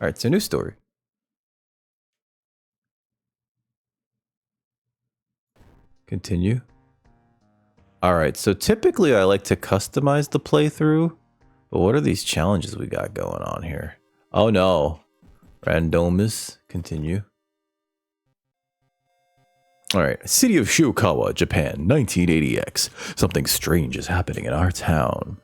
Alright, so new story. Continue. Alright, so typically I like to customize the playthrough, but what are these challenges we got going on here? Oh no. Randomus. Continue. Alright, city of Shiokawa, Japan, 1980X. Something strange is happening in our town.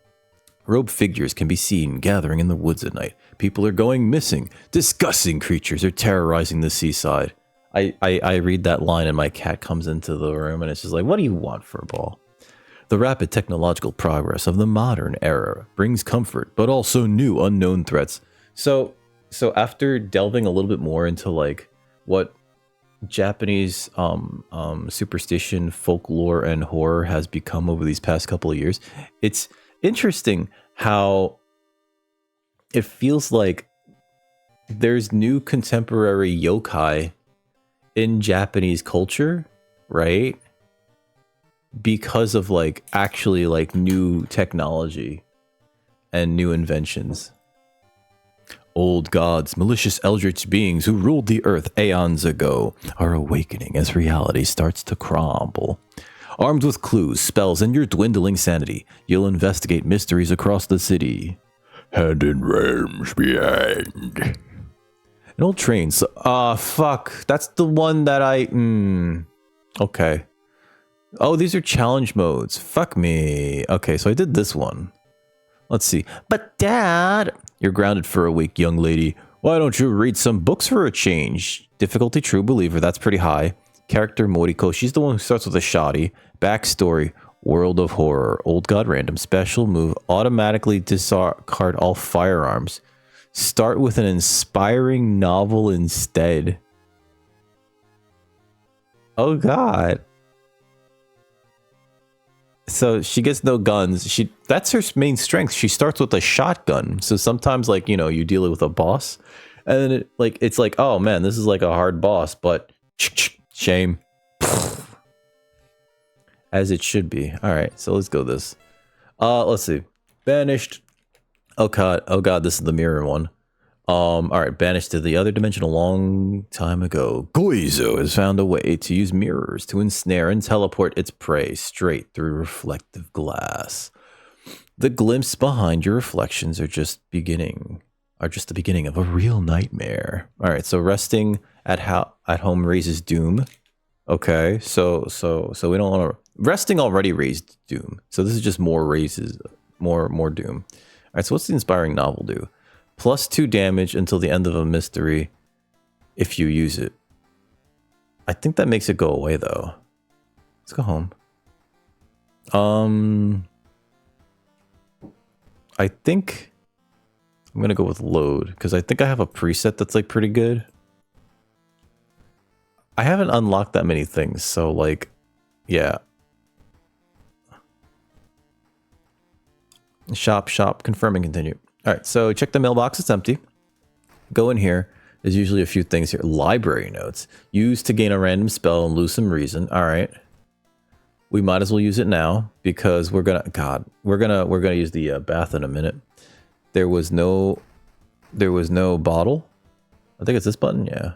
Robed figures can be seen gathering in the woods at night. People are going missing. Disgusting creatures are terrorizing the seaside. I read that line and my cat comes into the room and it's just like, what do you want, Furball? The rapid technological progress of the modern era brings comfort, but also new unknown threats. So after delving a little bit more into like what Japanese superstition, folklore, and horror has become over these past couple of years, it's interesting how it feels like there's new contemporary yokai in Japanese culture, right? Because of like actually like new technology and new inventions. Old gods, malicious eldritch beings who ruled the earth aeons ago are awakening as reality starts to crumble. Armed with clues, spells, and your dwindling sanity, you'll investigate mysteries across the city. And in realms beyond. An old train. Fuck. That's the one that I... Okay. Oh, these are challenge modes. Fuck me. Okay, so I did this one. Let's see. But Dad... You're grounded for a week, young lady. Why don't you read some books for a change? Difficulty True Believer, that's pretty high. Character Moriko, she's the one who starts with a shoddy. Backstory, World of Horror. Old God Random, special move, automatically discard all firearms. Start with an inspiring novel instead. Oh God. So she gets no guns. That's her main strength. She starts with a shotgun. So sometimes, like, you know, you deal with a boss, and then it's like, oh man, this is like a hard boss, but shame. As it should be. All right, so let's go this. Let's see. Banished. Oh god, this is the mirror one. All right, banished to the other dimension a long time ago. Goizo has found a way to use mirrors to ensnare and teleport its prey straight through reflective glass. The glimpse behind your reflections are just the beginning of a real nightmare. All right, so resting at home raises doom. Okay, so we don't want to... Resting already raised doom, so this is just more raises, more doom. All right, so what's the inspiring novel do? +2 damage until the end of a mystery if you use it. I think that makes it go away though. Let's go home. I think I'm gonna go with load because I think I have a preset that's like pretty good. I haven't unlocked that many things, so like, yeah. Shop, confirm and continue. All right, so check the mailbox, it's empty. Go in here. There's usually a few things here. Library notes. Use to gain a random spell and lose some reason. All right. We might as well use it now because we're gonna use the bath in a minute. There was no bottle. I think it's this button. Yeah.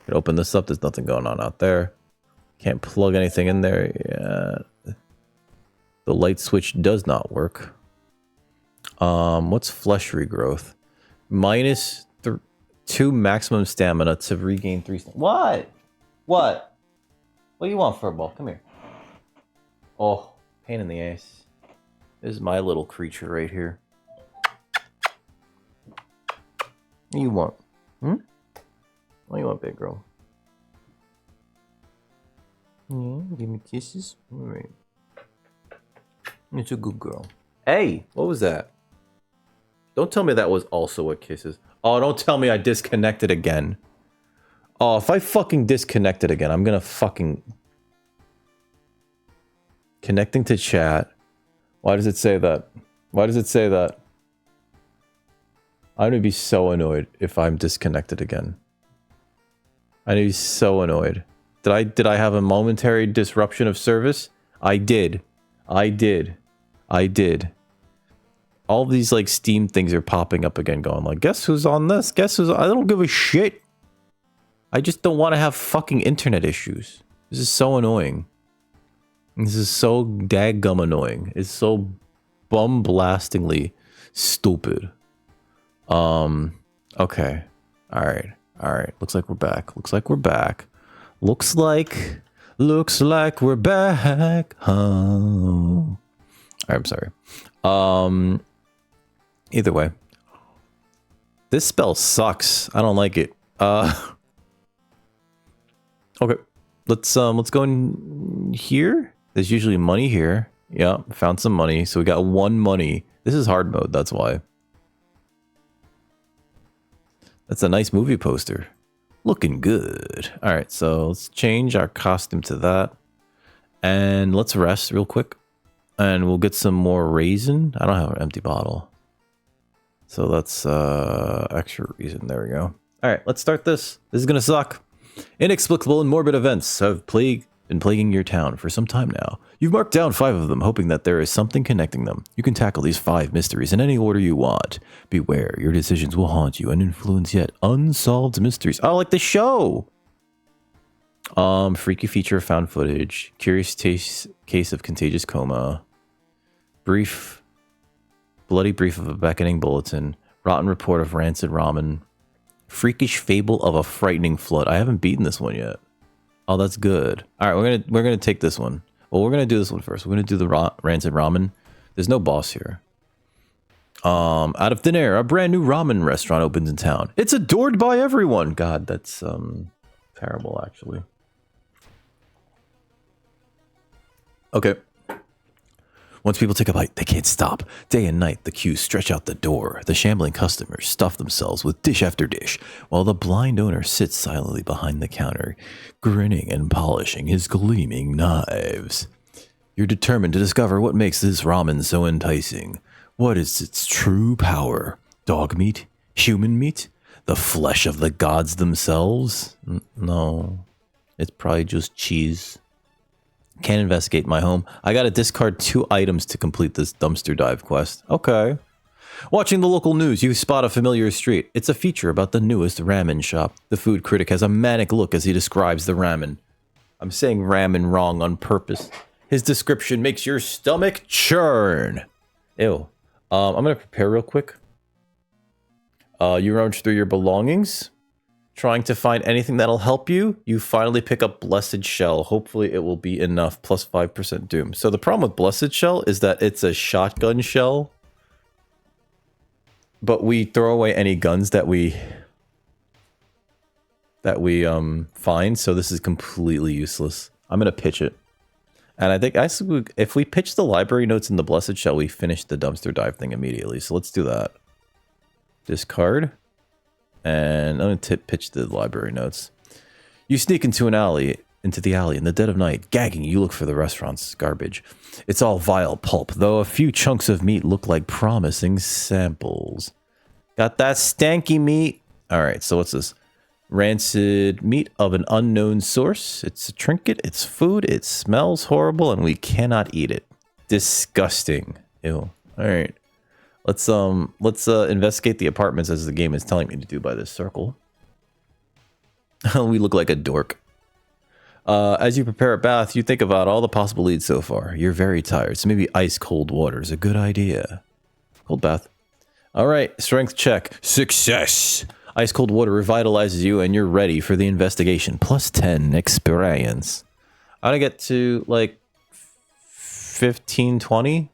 Can open this up. There's nothing going on out there. Can't plug anything in there. Yeah. The light switch does not work. What's flesh regrowth? -2 maximum stamina to regain 3. What? What do you want, Furball? Come here. Oh, pain in the ass. This is my little creature right here. What do you want? What do you want, big girl? Yeah, give me kisses. All right. It's a good girl. Hey, what was that? Don't tell me that was also what kisses. Oh, don't tell me I disconnected again. Oh, if I fucking disconnected again, I'm gonna fucking... Connecting to chat. Why does it say that? Why does it say that? I'm gonna be so annoyed if I'm disconnected again. I'm gonna be so annoyed. Did I have a momentary disruption of service? I did. All these like Steam things are popping up again going like, guess who's on this? Guess who's on? I don't give a shit. I just don't want to have fucking internet issues. This is so annoying. This is so daggum annoying. It's so bum-blastingly stupid. Okay. Alright. Looks like we're back. Looks like we're back. Looks like we're back. Oh. I'm sorry. Either way. This spell sucks. I don't like it. Okay. Let's go in here. There's usually money here. Yeah, found some money. So we got 1 money. This is hard mode, that's why. That's a nice movie poster. Looking good. Alright, so let's change our costume to that. And let's rest real quick. And we'll get some more raisin. I don't have an empty bottle. So that's extra raisin. There we go. Alright, let's start this. This is gonna suck. Inexplicable and morbid events have been plaguing your town for some time now. You've marked down 5 of them, hoping that there is something connecting them. You can tackle these 5 mysteries in any order you want. Beware, your decisions will haunt you and influence yet unsolved mysteries. Oh, like the show! Freaky feature of found footage. Curious case of contagious coma. Bloody brief of a beckoning bulletin. Rotten report of rancid ramen. Freakish fable of a frightening flood. I haven't beaten this one yet. Oh, that's good. All right, we're gonna take this one. Well, we're gonna do this one first. We're gonna do the rancid ramen. There's no boss here. Out of thin air, a brand new ramen restaurant opens in town. It's adored by everyone. God, that's terrible, actually. Okay. Once people take a bite, they can't stop. Day and night, the queues stretch out the door. The shambling customers stuff themselves with dish after dish, while the blind owner sits silently behind the counter, grinning and polishing his gleaming knives. You're determined to discover what makes this ramen so enticing. What is its true power? Dog meat? Human meat? The flesh of the gods themselves? No. It's probably just cheese. Can't investigate my home. I gotta discard 2 items to complete this dumpster dive quest. Okay. Watching the local news, you spot a familiar street. It's a feature about the newest ramen shop. The food critic has a manic look as he describes the ramen. I'm saying ramen wrong on purpose. His description makes your stomach churn. Ew. I'm gonna prepare real quick. You rummage through your belongings. Trying to find anything that'll help you, you finally pick up Blessed Shell. Hopefully it will be enough, plus 5% doom. So the problem with Blessed Shell is that it's a shotgun shell. But we throw away any guns that we find, so this is completely useless. I'm gonna pitch it. And I think if we pitch the library notes in the Blessed Shell, we finish the dumpster dive thing immediately. So let's do that. Discard. And I'm going to pitch the library notes. You sneak into the alley in the dead of night. Gagging, you look for the restaurant's garbage. It's all vile pulp, though a few chunks of meat look like promising samples. Got that stanky meat. All right, so what's this? Rancid meat of an unknown source. It's a trinket. It's food. It smells horrible, and we cannot eat it. Disgusting. Ew. All right. Let's investigate the apartments as the game is telling me to do by this circle. We look like a dork. As you prepare a bath, you think about all the possible leads so far. You're very tired, so maybe ice cold water is a good idea. Cold bath. All right, strength check. Success. Ice cold water revitalizes you, and you're ready for the investigation. Plus 10 experience. I gotta get to like 15, 20.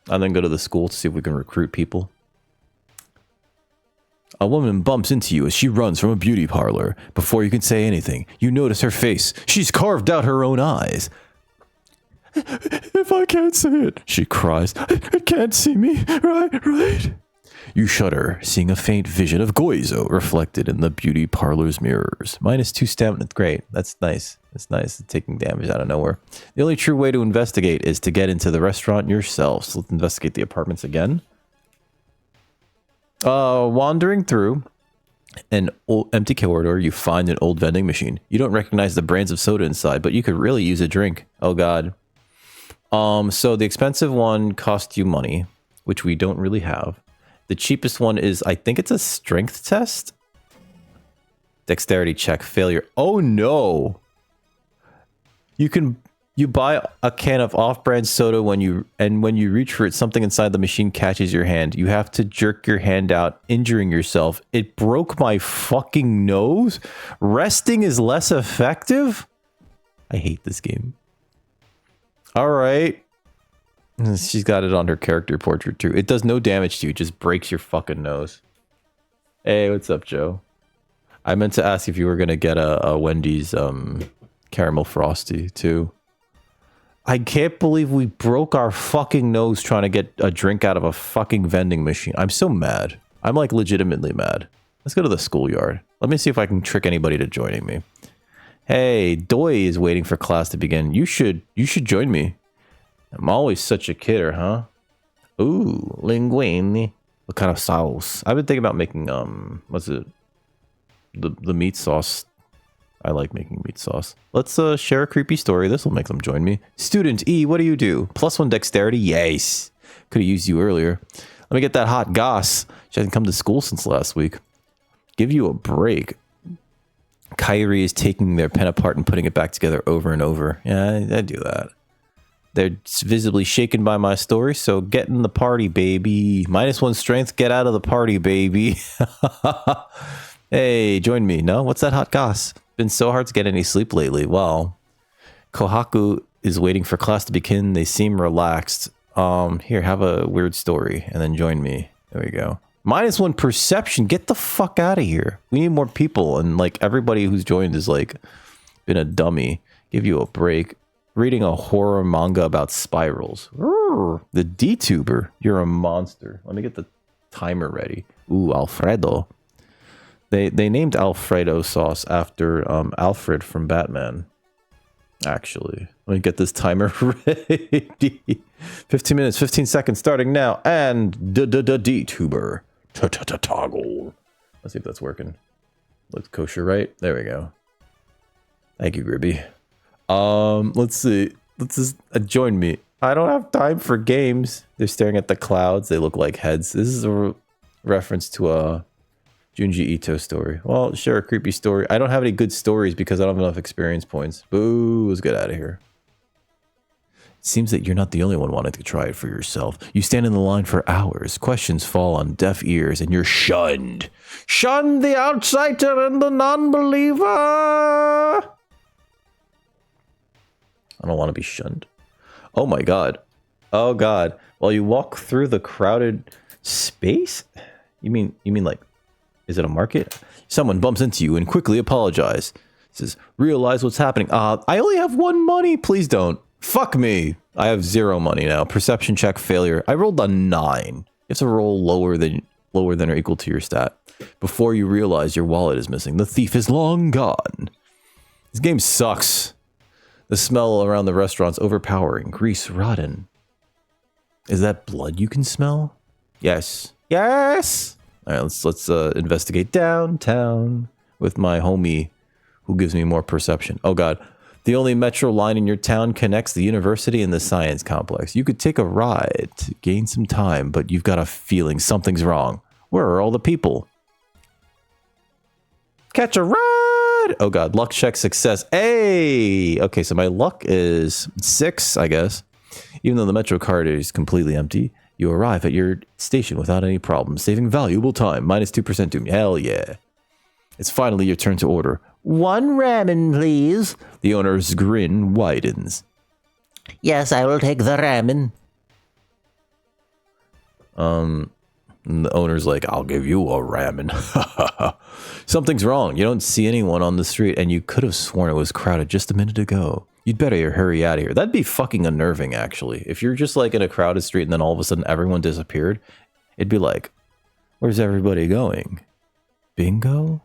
And then go to the school to see if we can recruit people. A woman bumps into you as she runs from a beauty parlor. Before you can say anything, you notice her face. She's carved out her own eyes. If I can't say it, she cries, it can't see me, right? You shudder, seeing a faint vision of Goizo reflected in the beauty parlor's mirrors. -2 stamina. Great. That's nice. It's nice. Taking damage out of nowhere. The only true way to investigate is to get into the restaurant yourself. So let's investigate the apartments again. Wandering through an empty corridor, you find an old vending machine. You don't recognize the brands of soda inside, but you could really use a drink. Oh, God. So the expensive one costs you money. which we don't really have. The cheapest one is, I think it's a strength test. Dexterity check, failure. Oh no! You buy a can of off-brand soda when you reach for it, something inside the machine catches your hand. You have to jerk your hand out, injuring yourself. It broke my fucking nose. Resting is less effective? I hate this game. All right. She's got it on her character portrait too. It does no damage to you. It just breaks your fucking nose. Hey, what's up, Joe? I meant to ask if you were going to get a Wendy's caramel frosty too. I can't believe we broke our fucking nose trying to get a drink out of a fucking vending machine. I'm so mad. I'm like legitimately mad. Let's go to the schoolyard. Let me see if I can trick anybody to joining me. Hey, Doi is waiting for class to begin. You should join me. I'm always such a kidder, huh? Ooh, linguine. What kind of sauce? I've been thinking about making what's it? The meat sauce. I like making meat sauce. Let's share a creepy story. This will make them join me. Student E, what do you do? +1 dexterity? Yes. Could have used you earlier. Let me get that hot goss. She hasn't come to school since last week. Give you a break. Kyrie is taking their pen apart and putting it back together over and over. Yeah, I do that. They're visibly shaken by my story, so get in the party, baby. -1 strength, get out of the party, baby. Hey, join me. No? What's that hot goss? Been so hard to get any sleep lately. Well, Kohaku is waiting for class to begin. They seem relaxed. Here, have a weird story and then join me. There we go. -1 perception. Get the fuck out of here. We need more people, and like everybody who's joined is like been a dummy. Give you a break. Reading a horror manga about spirals. The D-tuber. You're a monster. Let me get the timer ready. Ooh, Alfredo. They named Alfredo sauce after Alfred from Batman. Actually, let me get this timer ready. 15 minutes, 15 seconds starting now. And D-tuber. Toggle. Let's see if that's working. Looks kosher, right? There we go. Thank you, Gribby. Let's see. Let's just join me. I don't have time for games. They're staring at the clouds. They look like heads. This is a reference to a Junji Ito story. Well, share a creepy story. I don't have any good stories because I don't have enough experience points. Boo, let's get out of here. It seems that you're not the only one wanting to try it for yourself. You stand in the line for hours. Questions fall on deaf ears and you're shunned. Shun the outsider and the non-believer. I don't want to be shunned. Oh my god. Oh god. While you walk through the crowded space? You mean like, is it a market? Someone bumps into you and quickly apologize. Says, realize what's happening. I only have 1 money. Please don't. Fuck me. I have 0 money now. Perception check failure. I rolled a 9. You have to roll lower than or equal to your stat before you realize your wallet is missing. The thief is long gone. This game sucks. The smell around the restaurant's overpowering. Grease rotten. Is that blood you can smell? Yes. Yes! Alright, let's investigate downtown with my homie who gives me more perception. Oh god. The only metro line in your town connects the university and the science complex. You could take a ride to gain some time, but you've got a feeling something's wrong. Where are all the people? Catch a ride! Oh god, luck check success. Hey! Okay, so my luck is 6, I guess. Even though the metro card is completely empty, you arrive at your station without any problems, saving valuable time. -2% doom. Hell yeah. It's finally your turn to order. 1 ramen, please. The owner's grin widens. Yes, I will take the ramen. And the owner's like, I'll give you a ramen. Something's wrong. You don't see anyone on the street, and you could have sworn it was crowded just a minute ago. You'd better hurry out of here. That'd be fucking unnerving, actually. If you're just like in a crowded street and then all of a sudden everyone disappeared, it'd be like, where's everybody going? Bingo?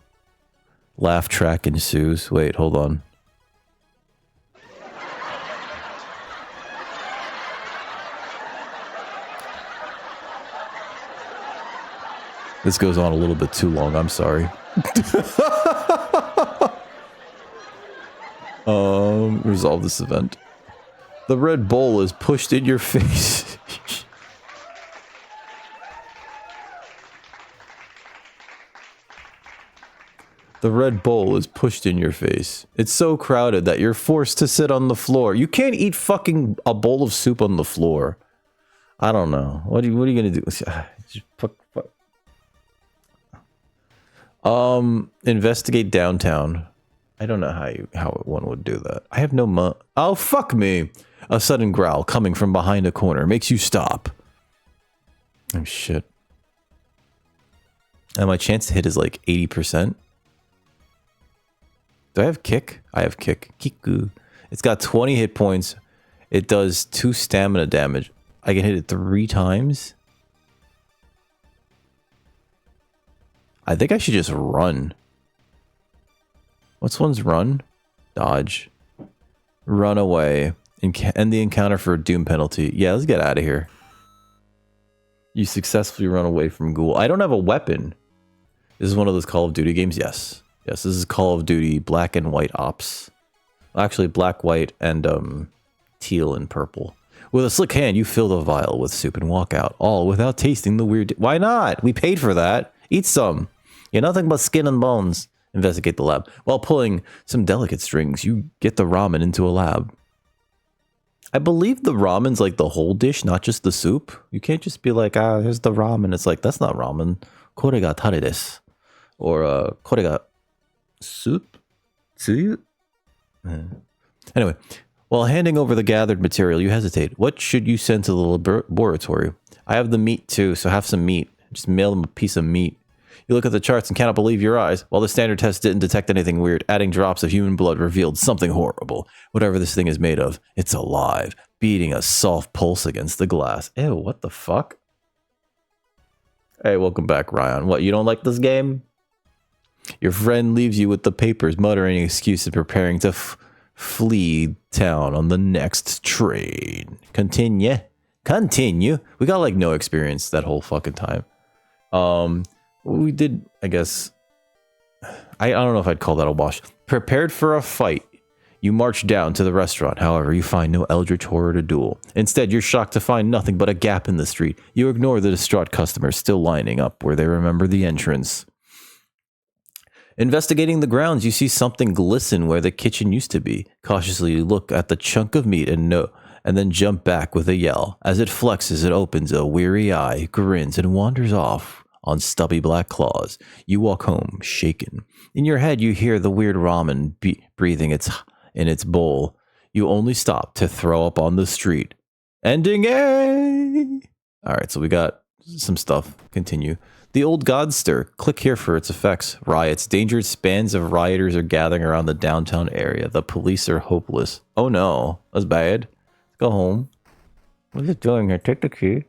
Laugh track ensues. Wait, hold on. This goes on a little bit too long. I'm sorry. Resolve this event. The Red Bull is pushed in your face. The red bowl is pushed in your face. It's so crowded that you're forced to sit on the floor. You can't eat fucking a bowl of soup on the floor. I don't know. What are you gonna do? Fuck. Investigate downtown. I don't know how one would do that. I have no oh, fuck me. A sudden growl coming from behind a corner makes you stop. Oh, shit. And my chance to hit is like 80%. Do I have kick? I have kick. Kiku. It's got 20 hit points. It does 2 stamina damage. I can hit it 3 times. I think I should just run. What's one's run? Dodge. Run away. End the encounter for a doom penalty. Yeah, let's get out of here. You successfully run away from ghoul. I don't have a weapon. This is one of those Call of Duty games? Yes. Yes, this is Call of Duty Black and White Ops. Actually, black, white, and teal and purple. With a slick hand, you fill the vial with soup and walk out, all without tasting the weird... Why not? We paid for that. Eat some. You're nothing but skin and bones. Investigate the lab. While pulling some delicate strings, you get the ramen into a lab. I believe the ramen's like the whole dish, not just the soup. You can't just be like, here's the ramen. It's like, that's not ramen. Kore ga tare desu. Or, kore ga soup? Tsuyu? Anyway, while handing over the gathered material, you hesitate. What should you send to the laboratory? I have the meat too, so have some meat. Just mail them a piece of meat. You look at the charts and cannot believe your eyes. While the standard test didn't detect anything weird, adding drops of human blood revealed something horrible. Whatever this thing is made of, it's alive, beating a soft pulse against the glass. Ew, what the fuck? Hey, welcome back, Ryan. What, you don't like this game? Your friend leaves you with the papers, muttering excuses, preparing to flee town on the next train. Continue. We got like no experience that whole fucking time. We did, I guess, I don't know if I'd call that a wash. Prepared for a fight, you march down to the restaurant. However, you find no eldritch horror to duel. Instead, you're shocked to find nothing but a gap in the street. You ignore the distraught customers still lining up where they remember the entrance. Investigating the grounds, you see something glisten where the kitchen used to be. Cautiously, you look at the chunk of meat and then jump back with a yell. As it flexes, it opens a weary eye, grins, and wanders off on stubby black claws. You walk home, shaken. In your head, you hear the weird ramen breathing in its bowl. You only stop to throw up on the street. Ending A! Alright, so we got some stuff. Continue. The old god stir. Click here for its effects. Riots. Dangerous bands of rioters are gathering around the downtown area. The police are hopeless. Oh no, that's bad. Go home. What is it doing here? Take the key.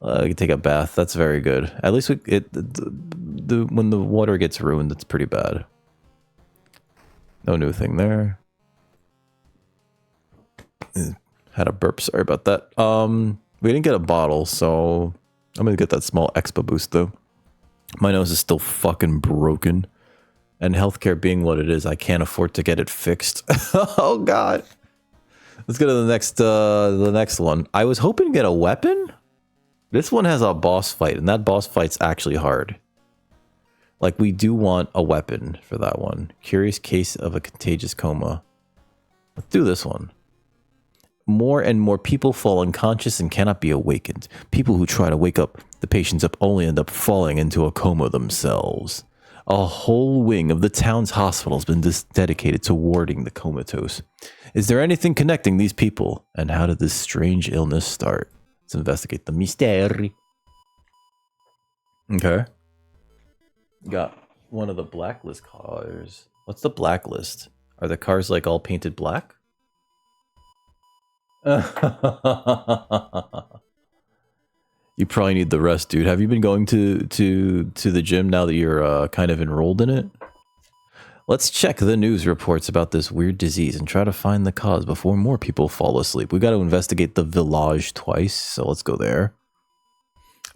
You can take a bath. That's very good. At least when the water gets ruined, it's pretty bad. No new thing there. Had a burp. Sorry about that. We didn't get a bottle, so I'm gonna get that small expa boost though. My nose is still fucking broken, and healthcare being what it is, I can't afford to get it fixed. Oh god. Let's go to the next one. I was hoping to get a weapon. This one has a boss fight, and that boss fight's actually hard. Like, we do want a weapon for that one. Curious case of a contagious coma. Let's do this one. More and more people fall unconscious and cannot be awakened. People who try to wake up the patients up only end up falling into a coma themselves. A whole wing of the town's hospital has been dedicated to warding the comatose. Is there anything connecting these people? And how did this strange illness start? Let's investigate the mystery. Okay. Got one of the blacklist cars. What's the blacklist? Are the cars like all painted black? You probably need the rest, dude. Have you been going to the gym now that you're kind of enrolled in it? Let's check the news reports about this weird disease and try to find the cause before more people fall asleep. We got to investigate the village twice, so let's go there.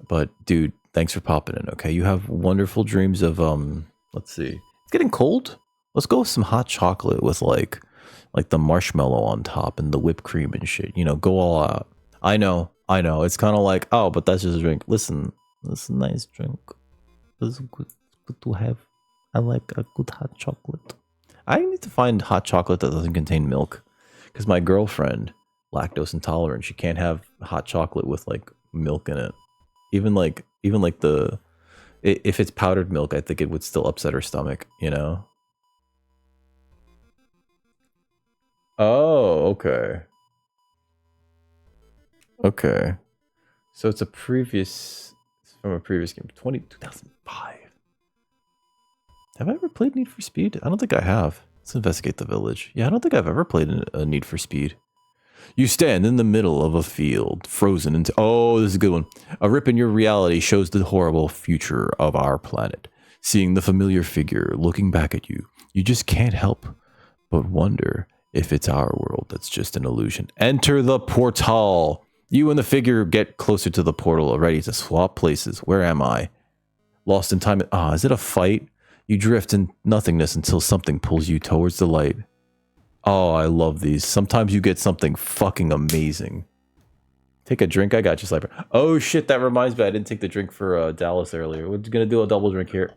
But dude, thanks for popping in, okay? You have wonderful dreams of let's see. It's getting cold. Let's go with some hot chocolate with like the marshmallow on top and the whipped cream and shit. You know, go all out. I know. It's kind of like, oh, but that's just a drink. Listen, that's a nice drink. This is good to have. I like a good hot chocolate. I need to find hot chocolate that doesn't contain milk. Because my girlfriend, lactose intolerant, she can't have hot chocolate with like milk in it. Even like the if it's powdered milk, I think it would still upset her stomach, you know? Oh, okay. Okay. So it's from a previous game, 2005. Have I ever played Need for Speed? I don't think I have. Let's investigate the village. Yeah, I don't think I've ever played a Need for Speed. You stand in the middle of a field, frozen into... Oh, this is a good one. A rip in your reality shows the horrible future of our planet. Seeing the familiar figure looking back at you, you just can't help but wonder if it's our world that's just an illusion. Enter the portal. You and the figure get closer to the portal, ready to swap places. Where am I? Lost in time. Ah, is it a fight? You drift in nothingness until something pulls you towards the light. Oh, I love these. Sometimes you get something fucking amazing. Take a drink. I got you, Sniper. Oh shit, that reminds me. I didn't take the drink for Dallas earlier. We're gonna do a double drink here.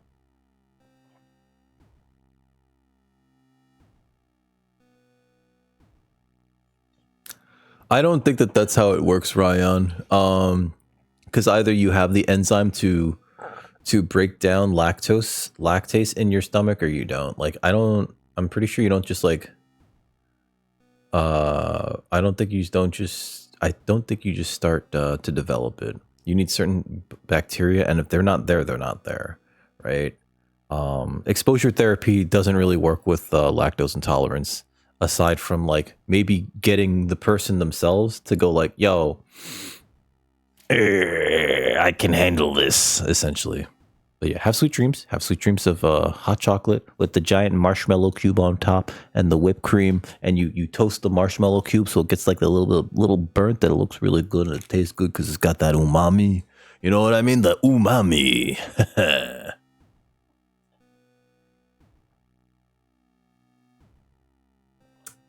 I don't think that that's how it works, Ryan. Because either you have the enzyme to break down lactase in your stomach, or you don't. Like, I'm pretty sure you don't just like. I don't think you just start to develop it. You need certain bacteria, and if they're not there, they're not there, right? Exposure therapy doesn't really work with lactose intolerance, aside from like maybe getting the person themselves to go like, yo, I can handle this, essentially. But yeah, have sweet dreams. Have sweet dreams of hot chocolate with the giant marshmallow cube on top and the whipped cream. And you toast the marshmallow cube so it gets like a little burnt, that it looks really good and it tastes good because it's got that umami. You know what I mean? The umami.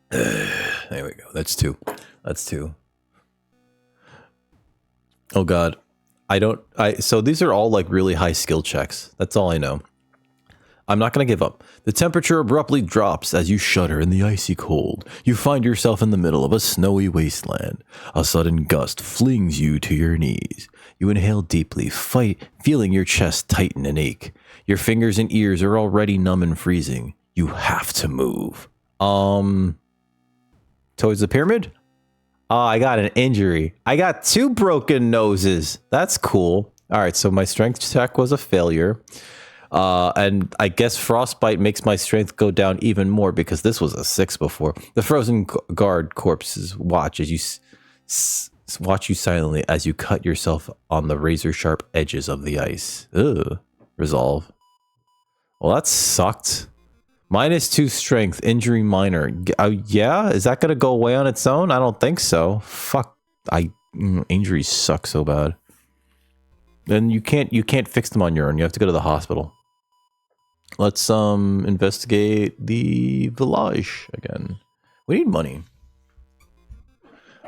There we go. That's two. Oh God. So these are all like really high skill checks. That's all I know. I'm not going to give up. The temperature abruptly drops as you shudder in the icy cold. You find yourself in the middle of a snowy wasteland. A sudden gust flings you to your knees. You inhale deeply, feeling your chest tighten and ache. Your fingers and ears are already numb and freezing. You have to move. Towards the pyramid? Oh, I got an injury. I got 2 broken noses. That's cool. All right, so my strength check was a failure. And I guess frostbite makes my strength go down even more because this was a 6 before. The frozen guard corpses watch as you watch you silently as you cut yourself on the razor-sharp edges of the ice. Ugh. Resolve. Well, that sucked. -2 strength, injury minor. Yeah, is that gonna go away on its own? I don't think so. Fuck, injuries suck so bad. Then you can't fix them on your own. You have to go to the hospital. Let's investigate the village again. We need money.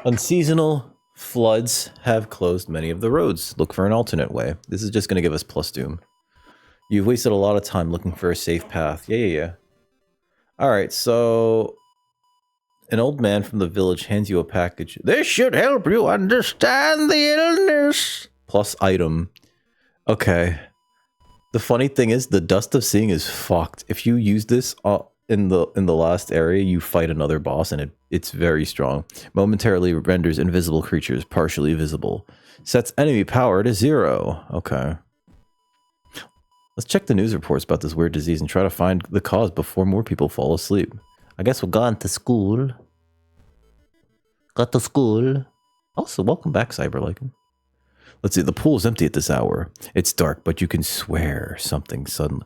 Unseasonal floods have closed many of the roads. Look for an alternate way. This is just gonna give us plus doom. You've wasted a lot of time looking for a safe path. Yeah. Alright, so an old man from the village hands you a package. This should help you understand the illness. Plus item. Okay. The funny thing is, the dust of seeing is fucked. If you use this in the last area, you fight another boss, and it's very strong. Momentarily renders invisible creatures partially visible. Sets enemy power to 0. Okay. Let's check the news reports about this weird disease and try to find the cause before more people fall asleep. I guess we'll go on to school. Got to school. Also, welcome back, Cyberlycan. Let's see, the pool is empty at this hour. It's dark, but you can swear something suddenly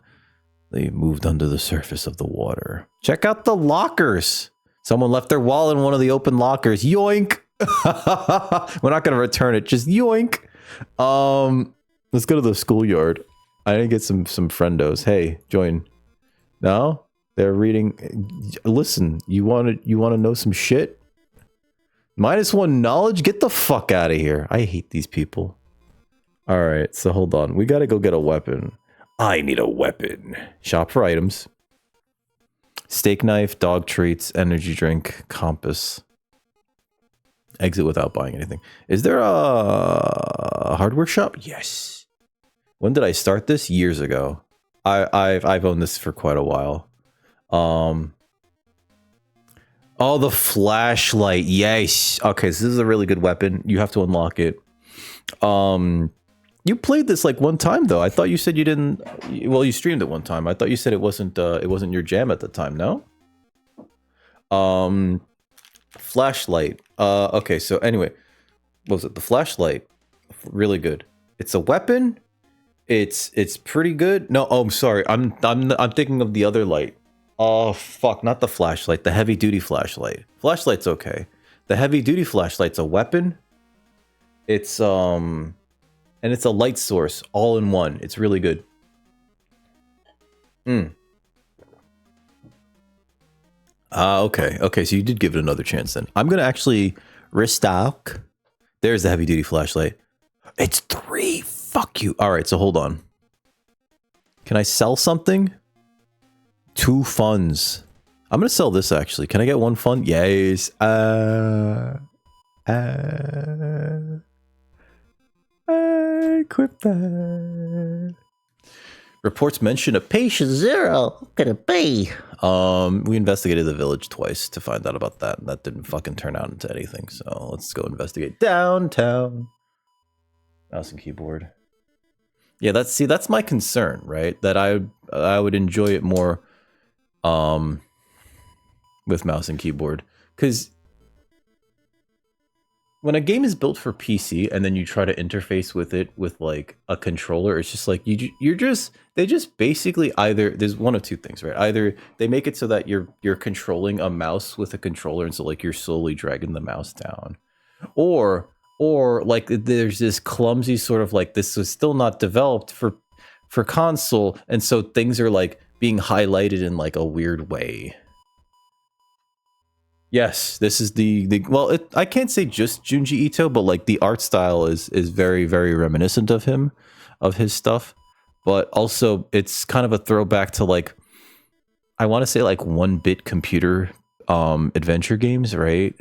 moved under the surface of the water. Check out the lockers. Someone left their wallet in one of the open lockers. Yoink! We're not going to return it, just yoink! Let's go to the schoolyard. I didn't get some friendos. Hey, join. No? They're reading. Listen, you want to know some shit? -1 knowledge? Get the fuck out of here. I hate these people. All right, so hold on. We got to go get a weapon. I need a weapon. Shop for items. Steak knife, dog treats, energy drink, compass. Exit without buying anything. Is there a hardware shop? Yes. When did I start this? Years ago. I've owned this for quite a while. Oh, the flashlight. Yes. Okay, so this is a really good weapon. You have to unlock it. You played this like one time though. I thought you said you didn't. Well, you streamed it one time. I thought you said it wasn't your jam at the time. No. Flashlight. Okay. So anyway, what was it? The flashlight. Really good. It's a weapon. It's pretty good. No. Oh, I'm sorry. I'm thinking of the other light. Oh fuck! Not the flashlight. The heavy duty flashlight. Flashlight's okay. The heavy duty flashlight's a weapon. It's and it's a light source all in one. It's really good. Okay. Okay, so you did give it another chance then. I'm gonna actually restock. There's the heavy duty flashlight. It's 3. Fuck you. All right, so hold on. Can I sell something? 2 funds. I'm gonna sell this actually. Can I get 1 fund? Yes. Equip that. Reports mention a patient 0. Who could it be? We investigated the village twice to find out about that, and that didn't fucking turn out into anything. So let's go investigate downtown. Mouse and keyboard. Yeah, that's my concern, right? That I would enjoy it more with mouse and keyboard, because when a game is built for PC and then you try to interface with it with like a controller, it's just like they just basically either, there's one of 2 things, right? Either they make it so that you're controlling a mouse with a controller, and so like you're slowly dragging the mouse down, or like there's this clumsy sort of like, this was still not developed for console, and so things are like being highlighted in like a weird way. Yes, this is the well, I can't say just Junji Ito, but like the art style is very, very reminiscent of him, of his stuff. But also it's kind of a throwback to like, I want to say like 1-bit computer adventure games, right?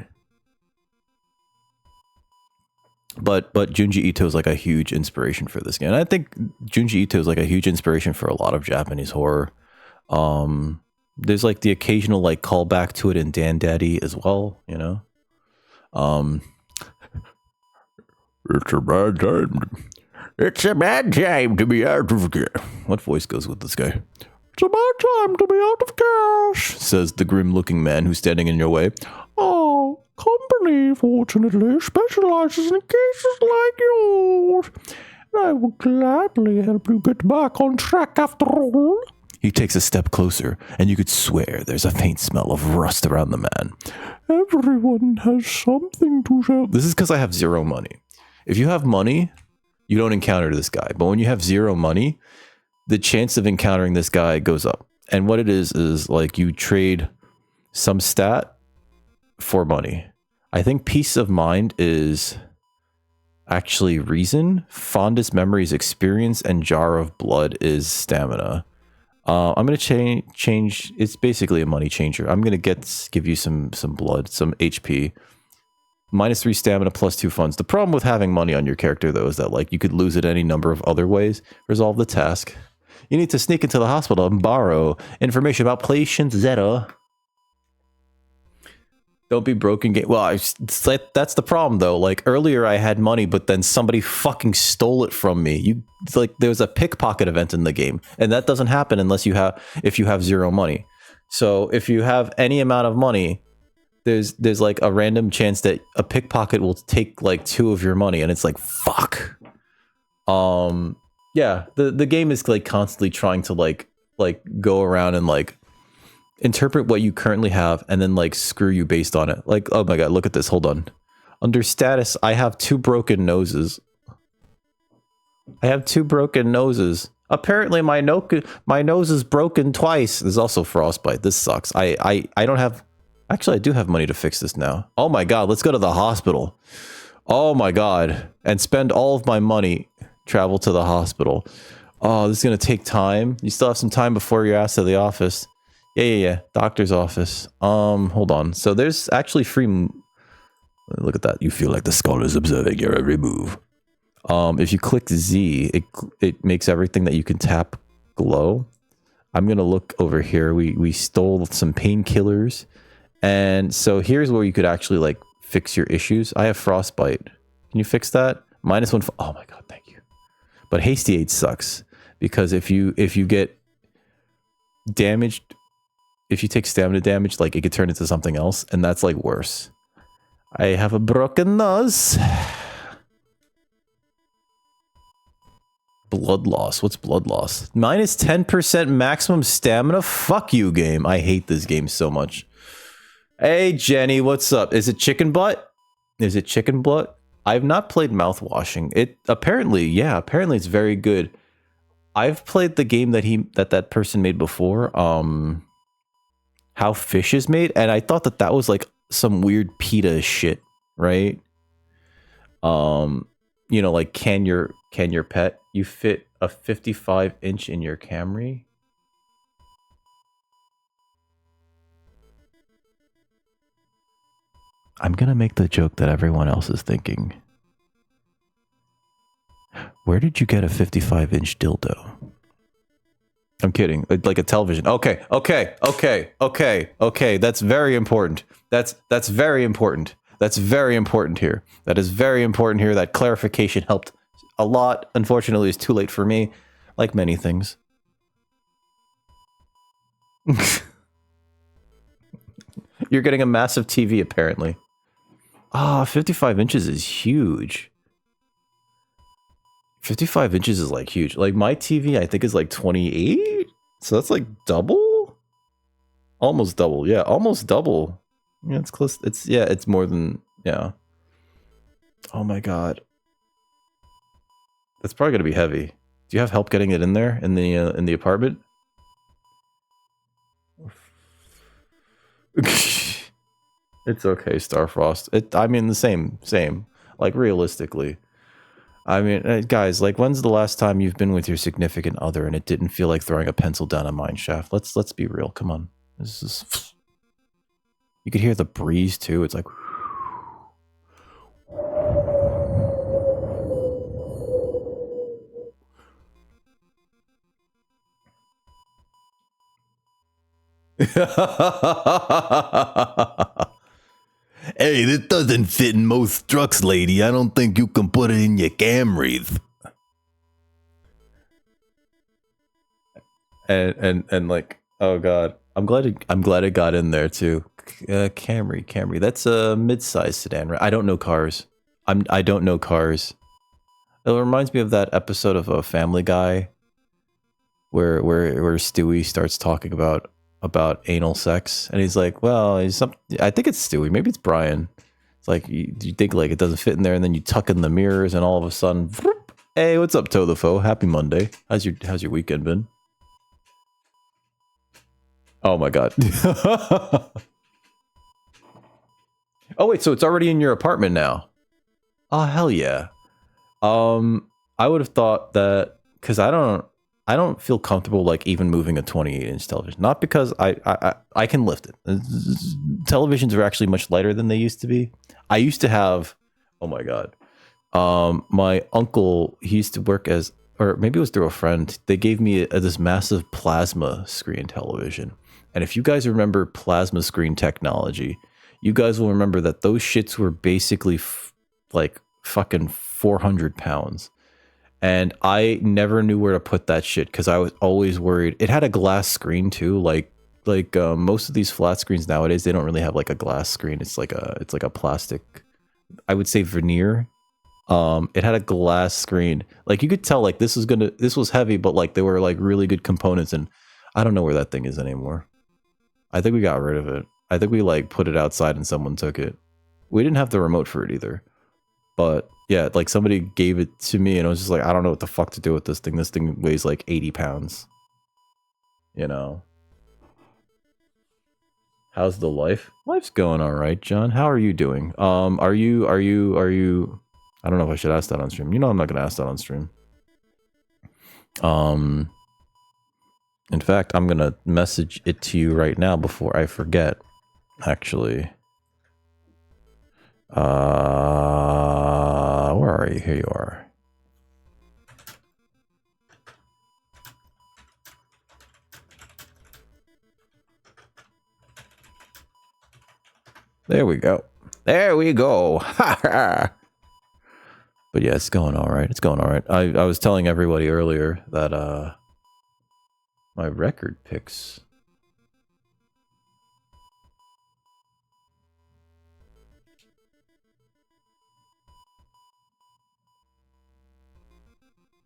But Junji Ito is like a huge inspiration for this game. And I think Junji Ito is like a huge inspiration for a lot of Japanese horror. There's like the occasional like callback to it in Dan Daddy as well, you know. It's a bad time. It's a bad time to be out of cash. What voice goes with this guy? It's a bad time to be out of cash, says the grim-looking man who's standing in your way. Oh, company fortunately specializes in cases like yours. I will gladly help you get back on track after all. He takes a step closer, and you could swear there's a faint smell of rust around the man. Everyone has something to show. This is because I have 0 money. If you have money, you don't encounter this guy. But when you have 0 money, the chance of encountering this guy goes up. And what it is like you trade some stat for money. I think peace of mind is actually reason, fondest memories experience, and jar of blood is stamina. I'm going to change. It's basically a money changer. I'm going to give you some blood, some HP. -3 stamina, +2 funds. The problem with having money on your character, though, is that like you could lose it any number of other ways. Resolve the task. You need to sneak into the hospital and borrow information about patient Zeta. Don't be broken game. Well, it's like, that's the problem though. Like earlier I had money, but then somebody fucking stole it from me. It's like there was a pickpocket event in the game, and that doesn't happen unless if you have 0 money. So if you have any amount of money, there's like a random chance that a pickpocket will take like 2 of your money, and it's like fuck. Yeah, the game is like constantly trying to like go around and like interpret what you currently have and then like screw you based on it. Like, oh my god, look at this. Hold on. Under status, I have 2 broken noses. I have 2 broken noses. Apparently my nose is broken twice. There's also frostbite. This sucks. I don't have, actually I do have money to fix this now. Oh my god, let's go to the hospital. Oh my god. And spend all of my money, travel to the hospital. Oh, this is gonna take time. You still have some time before you're asked to the office. Yeah. Doctor's office. Hold on. So there's actually free. Look at that. You feel like the skull is observing your every move. If you click Z, it makes everything that you can tap glow. I'm gonna look over here. We stole some painkillers, and so here's where you could actually like fix your issues. I have frostbite. Can you fix that? -1. Oh my god, thank you. But hasty aid sucks because if you get damaged, if you take stamina damage, like it could turn into something else, and that's like worse. I have a broken nose. Blood loss. What's blood loss? -10% maximum stamina? Fuck you, game. I hate this game so much. Hey, Jenny, what's up? Is it chicken butt? Is it chicken butt? I've not played mouthwashing. It apparently, yeah, apparently it's very good. I've played the game that person made before, How Fish is Made, and I thought that was like some weird PETA shit, right? You know, like can your pet, you fit a 55-inch in your Camry? I'm gonna make the joke that everyone else is thinking. Where did you get a 55-inch dildo? I'm kidding. Like a television. Okay. That's very important. That's very important. That's very important here. That is very important here. That clarification helped a lot. Unfortunately, it's too late for me, like many things. You're getting a massive TV, apparently. Ah, 55 inches is huge. 55 inches is like huge. Like my TV, I think is like 28. So that's like double? Almost double. Yeah, almost double. Yeah, it's close. It's more than, yeah. Oh my god. That's probably gonna be heavy. Do you have help getting it in there in the apartment? It's okay, Starfrost. I mean, the same. Like realistically. I mean, guys, like when's the last time you've been with your significant other and it didn't feel like throwing a pencil down a mine shaft? Let's be real. Come on. This is. You could hear the breeze too. It's like. Hey, this doesn't fit in most trucks, lady. I don't think you can put it in your Camrys. And like, oh god, I'm glad it got in there too. Camry. That's a mid-sized sedan, right? I don't know cars. I don't know cars. It reminds me of that episode of a Family Guy where Stewie starts talking about anal sex, and he's like, well, I think it's Stewie, maybe it's Brian. It's like you think like it doesn't fit in there, and then you tuck in the mirrors, and all of a sudden, whoop, hey, what's up, Toe the Foe? Happy Monday. How's your weekend been? Oh my god. Oh wait, so it's already in your apartment now? Oh hell yeah. I would have thought that because I don't feel comfortable like even moving a 28-inch television. Not because I can lift it. Televisions are actually much lighter than they used to be. I used to have, oh my god, my uncle, he used to work as, or maybe it was through a friend. They gave me this massive plasma screen television. And if you guys remember plasma screen technology, you guys will remember that those shits were basically like fucking 400 pounds. And I never knew where to put that shit because I was always worried. It had a glass screen too. Like most of these flat screens nowadays, they don't really have like a glass screen. It's like a plastic, I would say veneer. It had a glass screen. Like you could tell like this was heavy, but like they were like really good components. And I don't know where that thing is anymore. I think we got rid of it. I think we like put it outside and someone took it. We didn't have the remote for it either. But yeah, like somebody gave it to me and I was just like, I don't know what the fuck to do with this thing. This thing weighs like 80 pounds. You know. How's the life? Life's going all right, John. How are you doing? Are you I don't know if I should ask that on stream. You know I'm not going to ask that on stream. In fact, I'm gonna message it to you right now before I forget. Actually, where are you? Here you are. There we go. There we go. But yeah, it's going all right. It's going all right. I was telling everybody earlier that my record picks.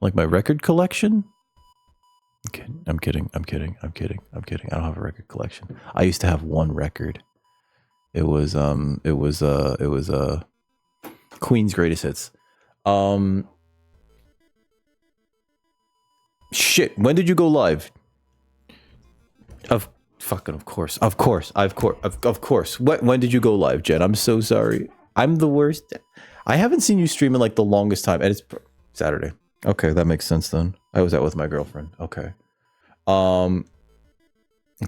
Like my record collection? I'm kidding. I don't have a record collection. I used to have one record. It was Queen's Greatest Hits. Shit, when did you go live? Of course. When did you go live, Jen? I'm so sorry. I'm the worst. I haven't seen you stream in like the longest time, and it's Saturday. Okay, that makes sense then. I was out with my girlfriend. Okay.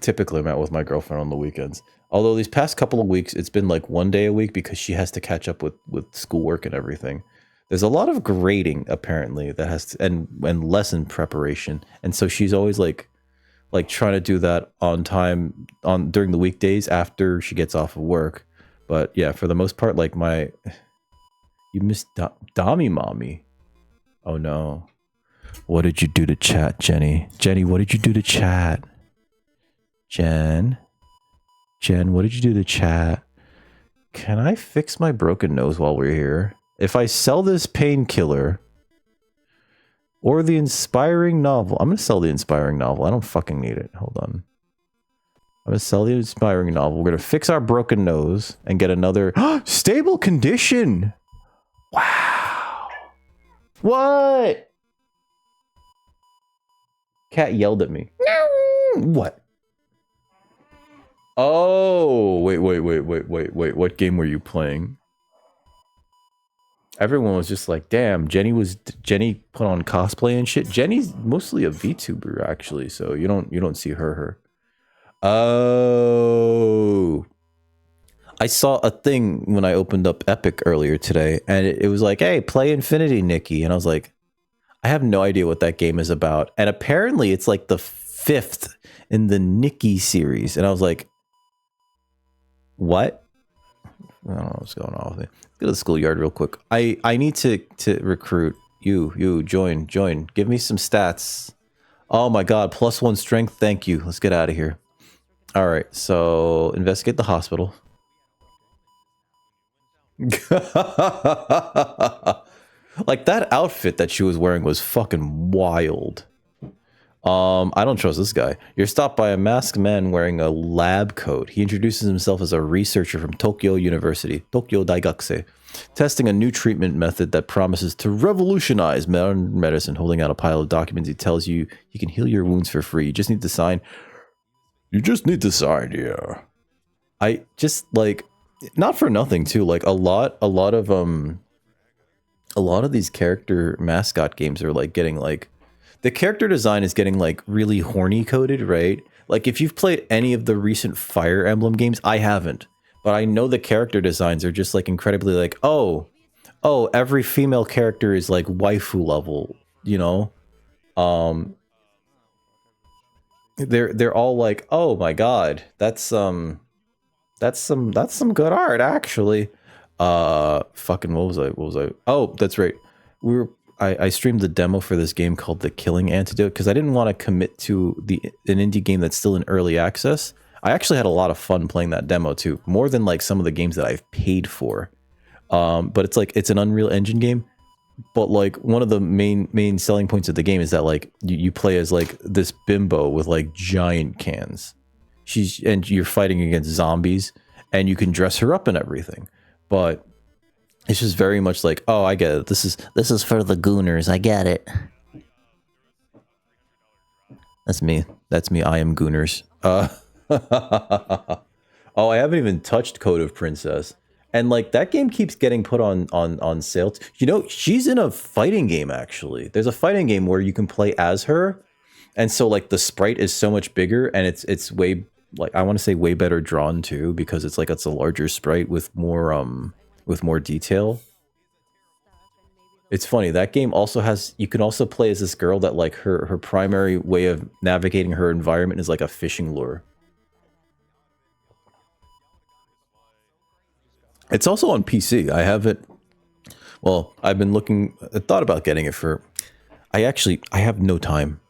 Typically I'm out with my girlfriend on the weekends. Although these past couple of weeks, it's been like one day a week because she has to catch up with schoolwork and everything. There's a lot of grading apparently that has to, and lesson preparation, and so she's always like trying to do that on time during the weekdays after she gets off of work. But yeah, for the most part, like you missed Dami Mommy. Oh no. What did you do to chat, Jenny? Jenny, what did you do to chat? Jen, what did you do to chat? Can I fix my broken nose while we're here? If I sell this painkiller or the inspiring novel, I'm going to sell the inspiring novel. I don't fucking need it. Hold on. I'm going to sell the inspiring novel. We're going to fix our broken nose and get another stable condition. Wow. What? Cat yelled at me. What? Oh, wait. What game were you playing? Everyone was just like, damn, Jenny put on cosplay and shit. Jenny's mostly a VTuber actually, so you don't see her. Oh. I saw a thing when I opened up Epic earlier today, and it was like, hey, play Infinity, Nikki. And I was like, I have no idea what that game is about. And apparently it's like the 5th in the Nikki series. And I was like, what? I don't know what's going on with it. Let's go to the schoolyard real quick. I need to recruit you. Join. Give me some stats. Oh my god, +1 strength. Thank you. Let's get out of here. All right, so investigate the hospital. Like that outfit that she was wearing was fucking wild. I don't trust this guy. You're stopped by a masked man wearing a lab coat. He introduces himself as a researcher from Tokyo University, Tokyo Daigakse, testing a new treatment method that promises to revolutionize modern medicine. Holding out a pile of documents, he tells you can heal your wounds for free. You just need to sign. Yeah. I just like, not for nothing too. Like a lot of these character mascot games are like getting like, the character design is getting like really horny coded, right? Like if you've played any of the recent Fire Emblem games, I haven't, but I know the character designs are just like incredibly like, oh, every female character is like waifu level, you know? They're all like, oh my god, that's some good art actually. Fucking what was I? Oh, that's right. I streamed the demo for this game called The Killing Antidote because I didn't want to commit to an indie game that's still in early access. I actually had a lot of fun playing that demo too, more than like some of the games that I've paid for. But it's an Unreal Engine game. But like one of the main selling points of the game is that like you play as like this bimbo with like giant cans. And you're fighting against zombies, and you can dress her up and everything. But it's just very much like, oh, I get it. This is for the gooners. I get it. That's me. I am gooners. Oh, I haven't even touched Code of Princess. And like that game keeps getting put on sale. You know, she's in a fighting game actually. There's a fighting game where you can play as her, and so like the sprite is so much bigger, and it's way like I want to say way better drawn too, because it's like it's a larger sprite with more detail. It's funny, that game also has, you can also play as this girl that like her primary way of navigating her environment is like a fishing lure. It's also on PC. I have it. Well, I've been looking, I thought about getting it for, I have no time.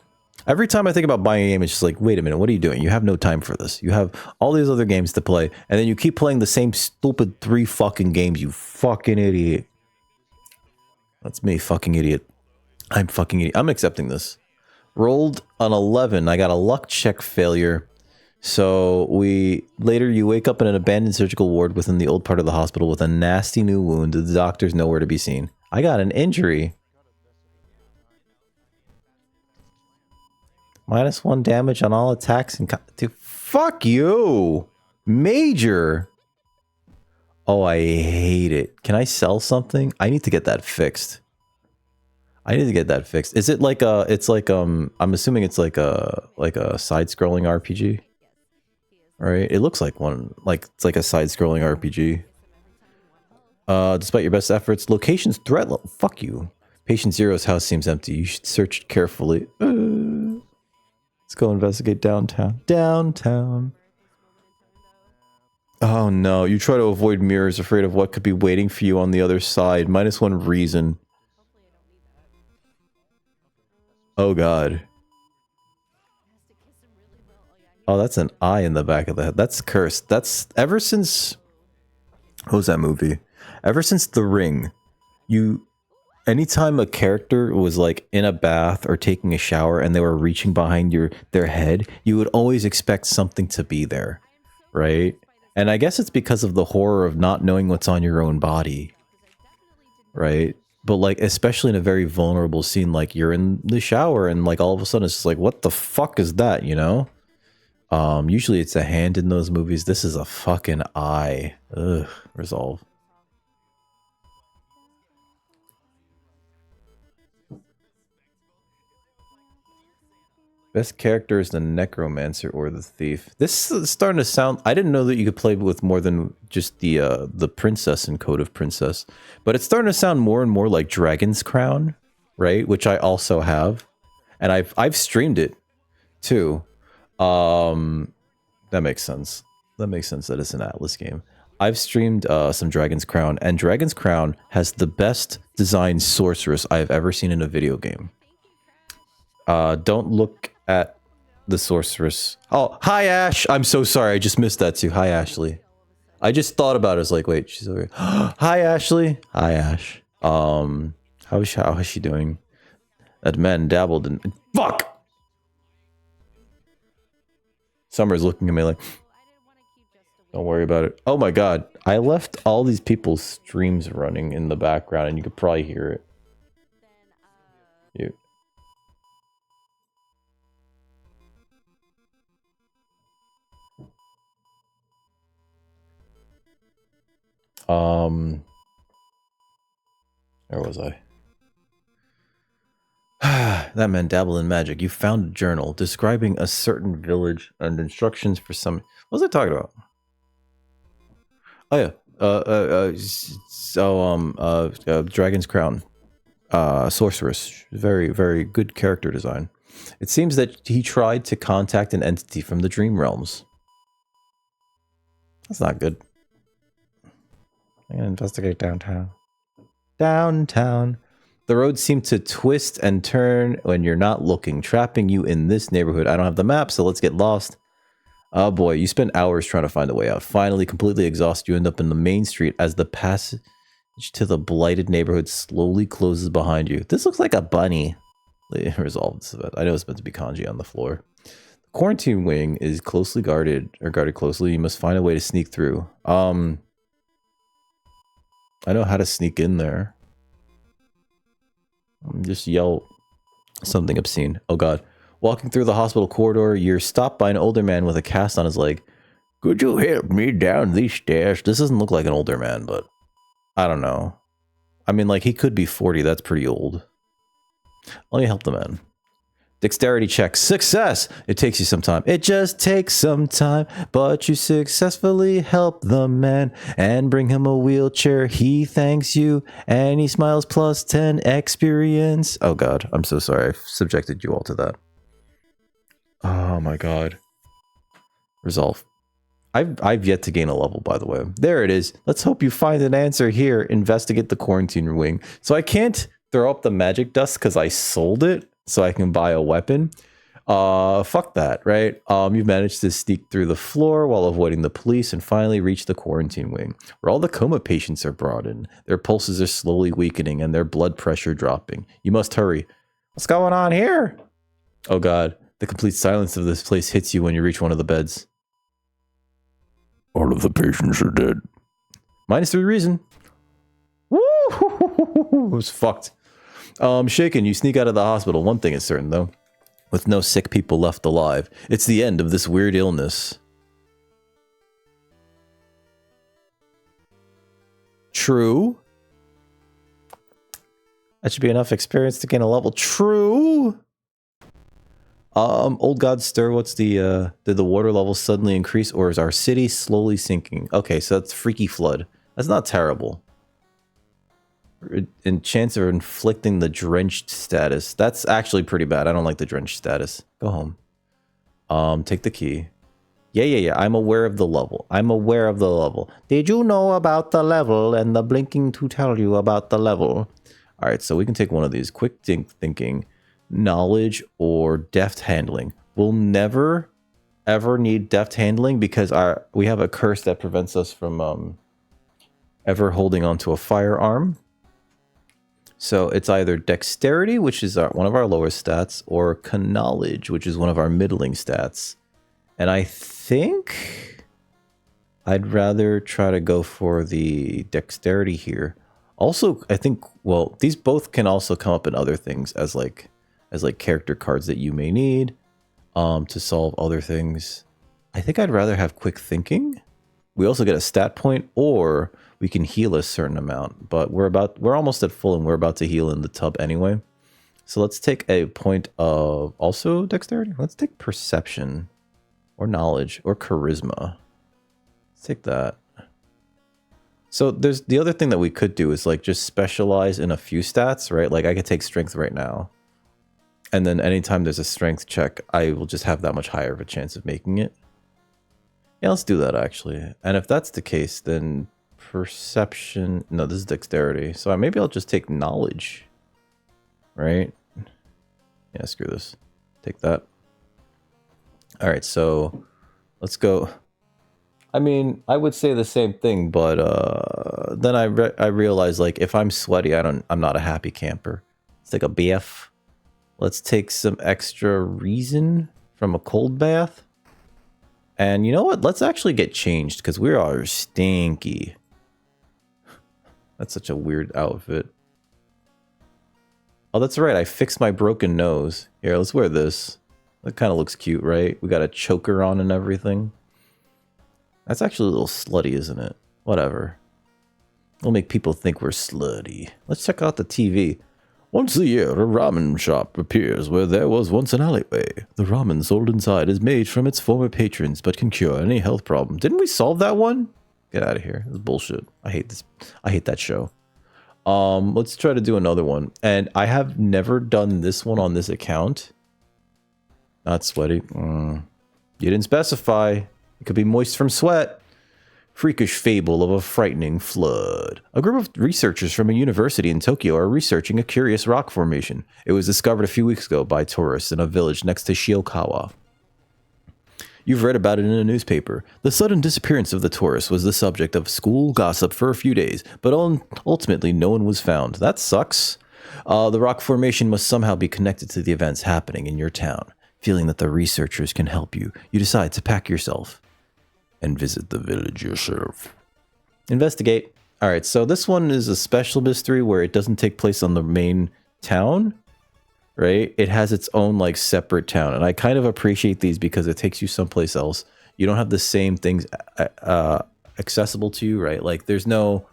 Every time I think about buying a game, it's just like, wait a minute, what are you doing? You have no time for this. You have all these other games to play, and then you keep playing the same stupid 3 fucking games, you fucking idiot. That's me, fucking idiot. I'm fucking idiot. I'm accepting this. Rolled an 11. I got a luck check failure. So later you wake up in an abandoned surgical ward within the old part of the hospital with a nasty new wound. The doctor's nowhere to be seen. I got an injury. -1 damage on all attacks and dude, fuck you. Major. Oh, I hate it. Can I sell something? I need to get that fixed. Is it like a, it's like I'm assuming it's like a side-scrolling RPG? Right? It looks like one, like it's like a side-scrolling RPG. Despite your best efforts, location's threat level. Fuck you. Patient Zero's house seems empty. You should search carefully. Let's go investigate downtown. Downtown. Oh no, you try to avoid mirrors, afraid of what could be waiting for you on the other side. -1 reason. Oh god. Oh, that's an eye in the back of the head. That's cursed. That's ever since, what was that movie? Ever since The Ring, anytime a character was like in a bath or taking a shower and they were reaching behind their head, you would always expect something to be there, right? And I guess it's because of the horror of not knowing what's on your own body, right? But like, especially in a very vulnerable scene, like you're in the shower and like all of a sudden it's just like, what the fuck is that, you know? Usually it's a hand in those movies. This is a fucking eye. Ugh, resolve. Best character is the necromancer or the thief. This is starting to sound, I didn't know that you could play with more than just the princess in Code of Princess, but it's starting to sound more and more like Dragon's Crown, right? Which I also have, and I've streamed it too. That makes sense. That makes sense that it's an Atlas game. I've streamed some Dragon's Crown, and Dragon's Crown has the best designed sorceress I've ever seen in a video game. Don't look at the sorceress. Oh, hi Ash! I'm so sorry, I just missed that too. Hi Ashley. I just thought about it, I was like, wait, she's over here. Hi Ashley! Hi Ash. How is she doing? That man dabbled in... Fuck! Summer's looking at me like, don't worry about it. Oh my god, I left all these people's streams running in the background and you could probably hear it. You. Where was I? That man dabbled in magic. You found a journal describing a certain village and instructions for some... What was I talking about? Oh yeah. Dragon's Crown. Sorceress. Very, very good character design. It seems that he tried to contact an entity from the dream realms. That's not good. I'm gonna investigate downtown. Downtown. The roads seem to twist and turn when you're not looking, trapping you in this neighborhood. I don't have the map, so let's get lost. Oh boy, you spend hours trying to find a way out. Finally, completely exhausted, you end up in the main street as the passage to the blighted neighborhood slowly closes behind you. This looks like a bunny. Resolved. I know it's meant to be kanji on the floor. The quarantine wing is closely guarded, or guarded closely. You must find a way to sneak through. I know how to sneak in there. Just yell something obscene. Oh god. Walking through the hospital corridor, you're stopped by an older man with a cast on his leg. Could you help me down these stairs? This doesn't look like an older man, but I don't know. I mean, like, he could be 40. That's pretty old. Let me help the man. Dexterity check. Success! It takes you some time. It just takes some time, but you successfully help the man and bring him a wheelchair. He thanks you and he smiles plus 10 experience. Oh god, I'm so sorry. I've subjected you all to that. Oh my god. Resolve. I've yet to gain a level, by the way. There it is. Let's hope you find an answer here. Investigate the quarantine wing. So I can't throw up the magic dust because I sold it so I can buy a weapon. Fuck that, right? You've managed to sneak through the floor while avoiding the police and finally reach the quarantine wing, where all the coma patients are brought in. Their pulses are slowly weakening and their blood pressure dropping. You must hurry. What's going on here? Oh god, the complete silence of this place hits you when you reach one of the beds. All of the patients are dead. -3 reason. Woo! It was fucked. Shaken, you sneak out of the hospital. One thing is certain, though. With no sick people left alive, it's the end of this weird illness. True. That should be enough experience to gain a level. True. Old God Stir, what's the, did the water level suddenly increase, or is our city slowly sinking? Okay, so that's Freaky Flood. That's not terrible. In chance of inflicting the drenched status. That's actually pretty bad. I don't like the drenched status. Go home. Take the key. Yeah. I'm aware of the level. Did you know about the level and the blinking to tell you about the level? All right, so we can take one of these. Quick thinking, knowledge, or deft handling. We'll never, ever need deft handling because we have a curse that prevents us from ever holding onto a firearm. So it's either dexterity, which is one of our lowest stats, or knowledge, which is one of our middling stats. And I think I'd rather try to go for the dexterity here. Also, I think, well, these both can also come up in other things as like character cards that you may need to solve other things. I think I'd rather have quick thinking. We also get a stat point, or we can heal a certain amount, but we're almost at full and we're about to heal in the tub anyway. So let's take a point of also dexterity. Let's take perception or knowledge or charisma. Let's take that. So there's the other thing that we could do is like just specialize in a few stats, right? Like I could take strength right now. And then anytime there's a strength check, I will just have that much higher of a chance of making it. Yeah, let's do that actually. And if that's the case, then perception, no, this is dexterity. So maybe I'll just take knowledge, right? Yeah, screw this. Take that. All right, so let's go. I mean, I would say the same thing, but then I realize like if I'm sweaty, I'm not a happy camper. Let's take a bath. Let's take some extra reason from a cold bath. And you know what? Let's actually get changed because we are stinky. That's such a weird outfit. Oh, that's right. I fixed my broken nose. Here, let's wear this. That kind of looks cute, right? We got a choker on and everything. That's actually a little slutty, isn't it? Whatever. We'll make people think we're slutty. Let's check out the TV. Once a year, a ramen shop appears where there was once an alleyway. The ramen sold inside is made from its former patrons, but can cure any health problem. Didn't we solve that one? Get out of here. This is bullshit. I hate this. I hate that show. Let's try to do another one. And I have never done this one on this account. Not sweaty. You didn't specify. It could be moist from sweat. Freakish fable of a frightening flood. A group of researchers from a university in Tokyo are researching a curious rock formation. It was discovered a few weeks ago by tourists in a village next to Shiokawa. You've read about it in a newspaper. The sudden disappearance of the tourist was the subject of school gossip for a few days, but ultimately no one was found. That sucks. The rock formation must somehow be connected to the events happening in your town. Feeling that the researchers can help you, you decide to pack yourself and visit the village yourself. Investigate. All right, so this one is a special mystery where it doesn't take place on the main town, right? It has its own like separate town, and I kind of appreciate these because it takes you someplace else. you don't have the same things accessible to you, right? Like there's no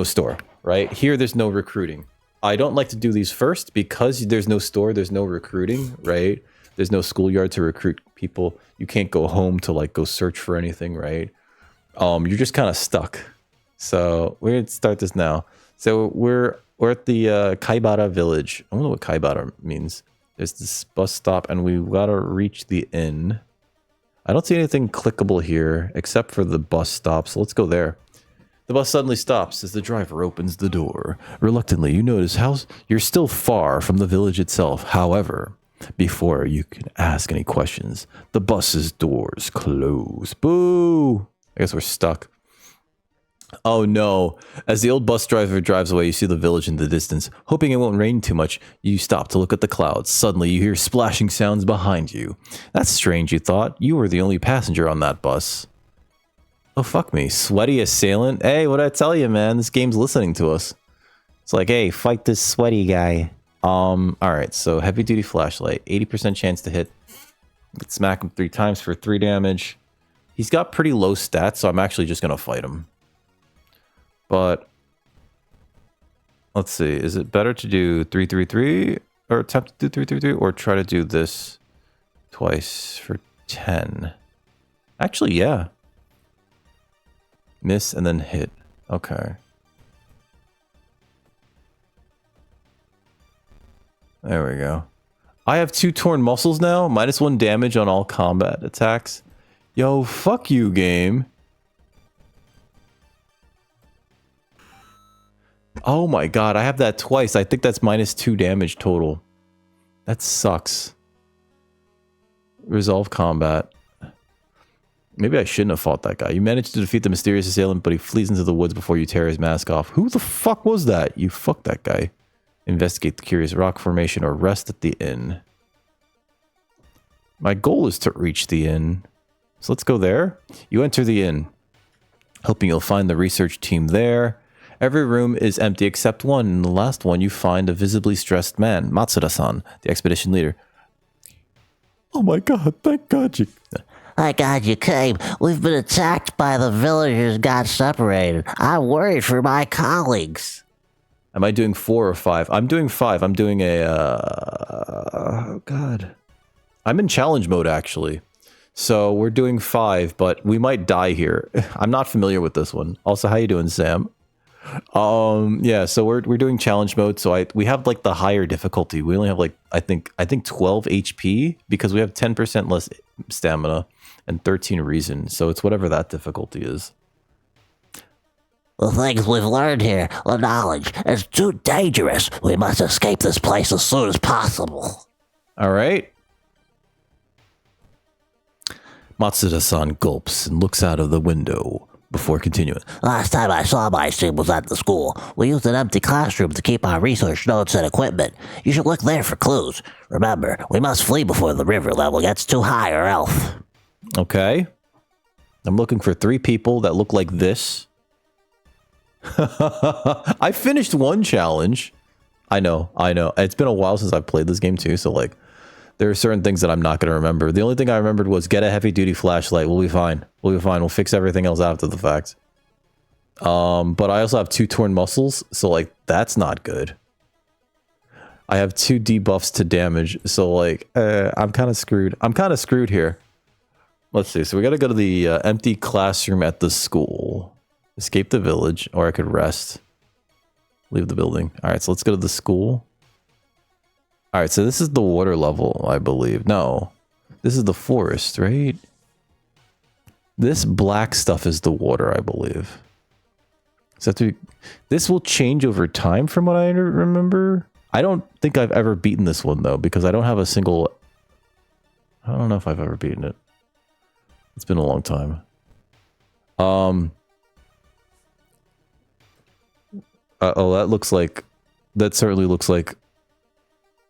store, right? Here there's no recruiting. I don't like to do these first because there's no store, there's no recruiting, right? There's no schoolyard to recruit people. You can't go home to like go search for anything, right? You're just kind of stuck. So we're gonna start this now. So we're at the Kaibara village. I don't know what Kaibara means. There's this bus stop and we gotta reach the inn. I don't see anything clickable here except for the bus stop, so let's go there. The bus suddenly stops as the driver opens the door. Reluctantly, you notice how you're still far from the village itself. However, before you can ask any questions, the bus's doors close. Boo! I guess we're stuck. Oh no. As the old bus driver drives away, you see the village in the distance. Hoping it won't rain too much, you stop to look at the clouds. Suddenly, you hear splashing sounds behind you. That's strange, you thought. You were the only passenger on that bus. Oh, fuck me. Sweaty assailant? Hey, what'd I tell you, man? This game's listening to us. It's like, hey, fight this sweaty guy. Alright, so heavy duty flashlight. 80% chance to hit. Smack him 3 times for 3 damage. He's got pretty low stats, so I'm actually just gonna fight him. But let's see. Is it better to do 333 or attempt to do 333 or try to do this twice for 10? Actually, yeah. Miss and then hit. Okay. There we go. I have 2 torn muscles now. -1 damage on all combat attacks. Yo, fuck you, game. Oh my god, I have that twice. I think that's -2 damage total. That sucks. Resolve combat. Maybe I shouldn't have fought that guy. You managed to defeat the mysterious assailant, but he flees into the woods before you tear his mask off. Who the fuck was that? You fucked that guy. Investigate the curious rock formation or rest at the inn. My goal is to reach the inn. So let's go there. You enter the inn, hoping you'll find the research team there. Every room is empty except one. In the last one, you find a visibly stressed man, Matsuda-san, the expedition leader. Oh my god, thank god you... Thank God you came. We've been attacked by the villagers, got separated. I'm worried for my colleagues. Am I doing 4 or 5? I'm doing 5. I'm doing a... oh, God. I'm in challenge mode, actually. So we're doing 5, but we might die here. I'm not familiar with this one. Also, how you doing, Sam? Yeah, so we're doing challenge mode. So we have like the higher difficulty. We only have like, I think 12 HP because we have 10% less stamina and 13 reason. So it's whatever that difficulty is. The things we've learned here, the knowledge, is too dangerous. We must escape this place as soon as possible. All right. Matsuda-san gulps and looks out of the window before continuing. Last time I saw my team was at the school. We used an empty classroom to keep our research notes and equipment. You should look there for clues. Remember, we must flee before the river level gets too high or else. Okay. I'm looking for 3 people that look like this. I finished one challenge. I know. It's been a while since I've played this game too, so like, there are certain things that I'm not going to remember. The only thing I remembered was get a heavy-duty flashlight. We'll be fine. We'll be fine. We'll fix everything else after the fact. But I also have 2 torn muscles, so like, that's not good. I have 2 debuffs to damage, so like, I'm kind of screwed. I'm kind of screwed here. Let's see. So we got to go to the empty classroom at the school. Escape the village, or I could rest. Leave the building. All right, so let's go to the school. All right, so this is the water level, I believe. No, this is the forest, right? This black stuff is the water, I believe. So this will change over time from what I remember. I don't think I've ever beaten this one, though, because I don't have a single... I don't know if I've ever beaten it. It's been a long time. Oh, that looks like... That certainly looks like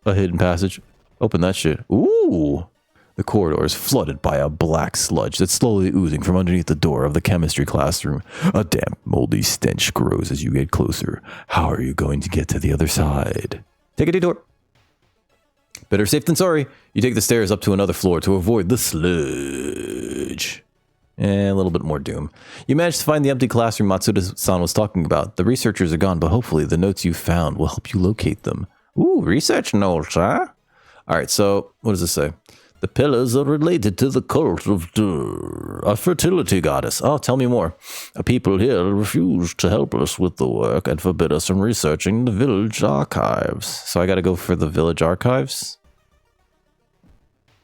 a hidden passage. Open that shit. Ooh! The corridor is flooded by a black sludge that's slowly oozing from underneath the door of the chemistry classroom. A damp, moldy stench grows as you get closer. How are you going to get to the other side? Take a detour. Better safe than sorry. You take the stairs up to another floor to avoid the sludge. village. And a little bit more doom. You managed to find the empty classroom Matsuda-san was talking about. The researchers are gone, but hopefully the notes you found will help you locate them. Ooh, research notes, huh? Alright, so what does this say? The pillars are related to the cult of a fertility goddess. Oh, tell me more. People here refuse to help us with the work and forbid us from researching the village archives. So I gotta go for the village archives?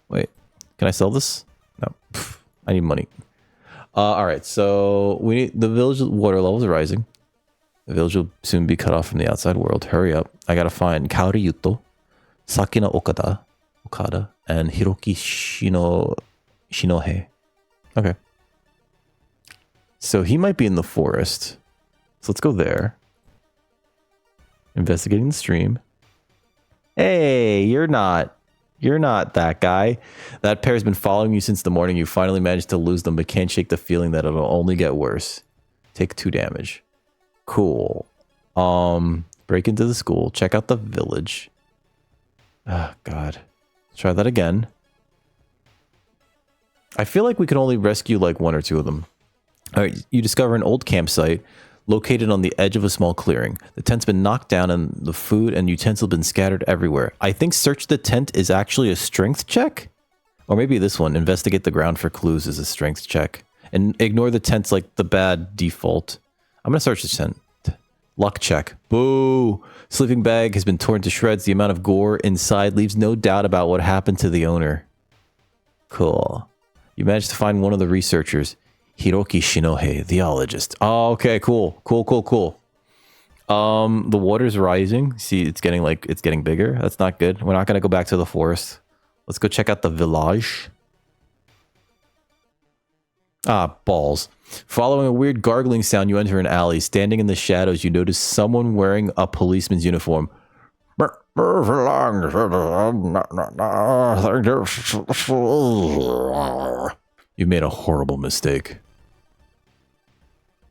Wait, can I sell this? No, I need money. Alright, so we need the village water levels are rising. The village will soon be cut off from the outside world. Hurry up. I gotta find Kaori Yuto, Sakina Okada, and Hiroki Shinohe. Okay. So he might be in the forest. So let's go there. Investigating the stream. Hey, you're not that guy. That pair's been following you since the morning. You finally managed to lose them, but can't shake the feeling that it'll only get worse. Take 2 damage. Cool. Break into the school. Check out the village. Oh, God. Try that again. I feel like we can only rescue like 1 or 2 of them. All right, you discover an old campsite located on the edge of a small clearing. The tent's been knocked down and the food and utensils been scattered everywhere. I think search the tent is actually a strength check. Or maybe this one, investigate the ground for clues, is a strength check. And ignore the tent's like the bad default. I'm going to search the tent. Luck check. Boo! Sleeping bag has been torn to shreds. The amount of gore inside leaves no doubt about what happened to the owner. Cool. You managed to find one of the researchers. Hiroki Shinohe, theologist. Oh, okay, cool. Cool. The water's rising. See, it's getting bigger. That's not good. We're not gonna go back to the forest. Let's go check out the village. Ah, balls. Following a weird gargling sound, you enter an alley. Standing in the shadows, you notice someone wearing a policeman's uniform. You made a horrible mistake.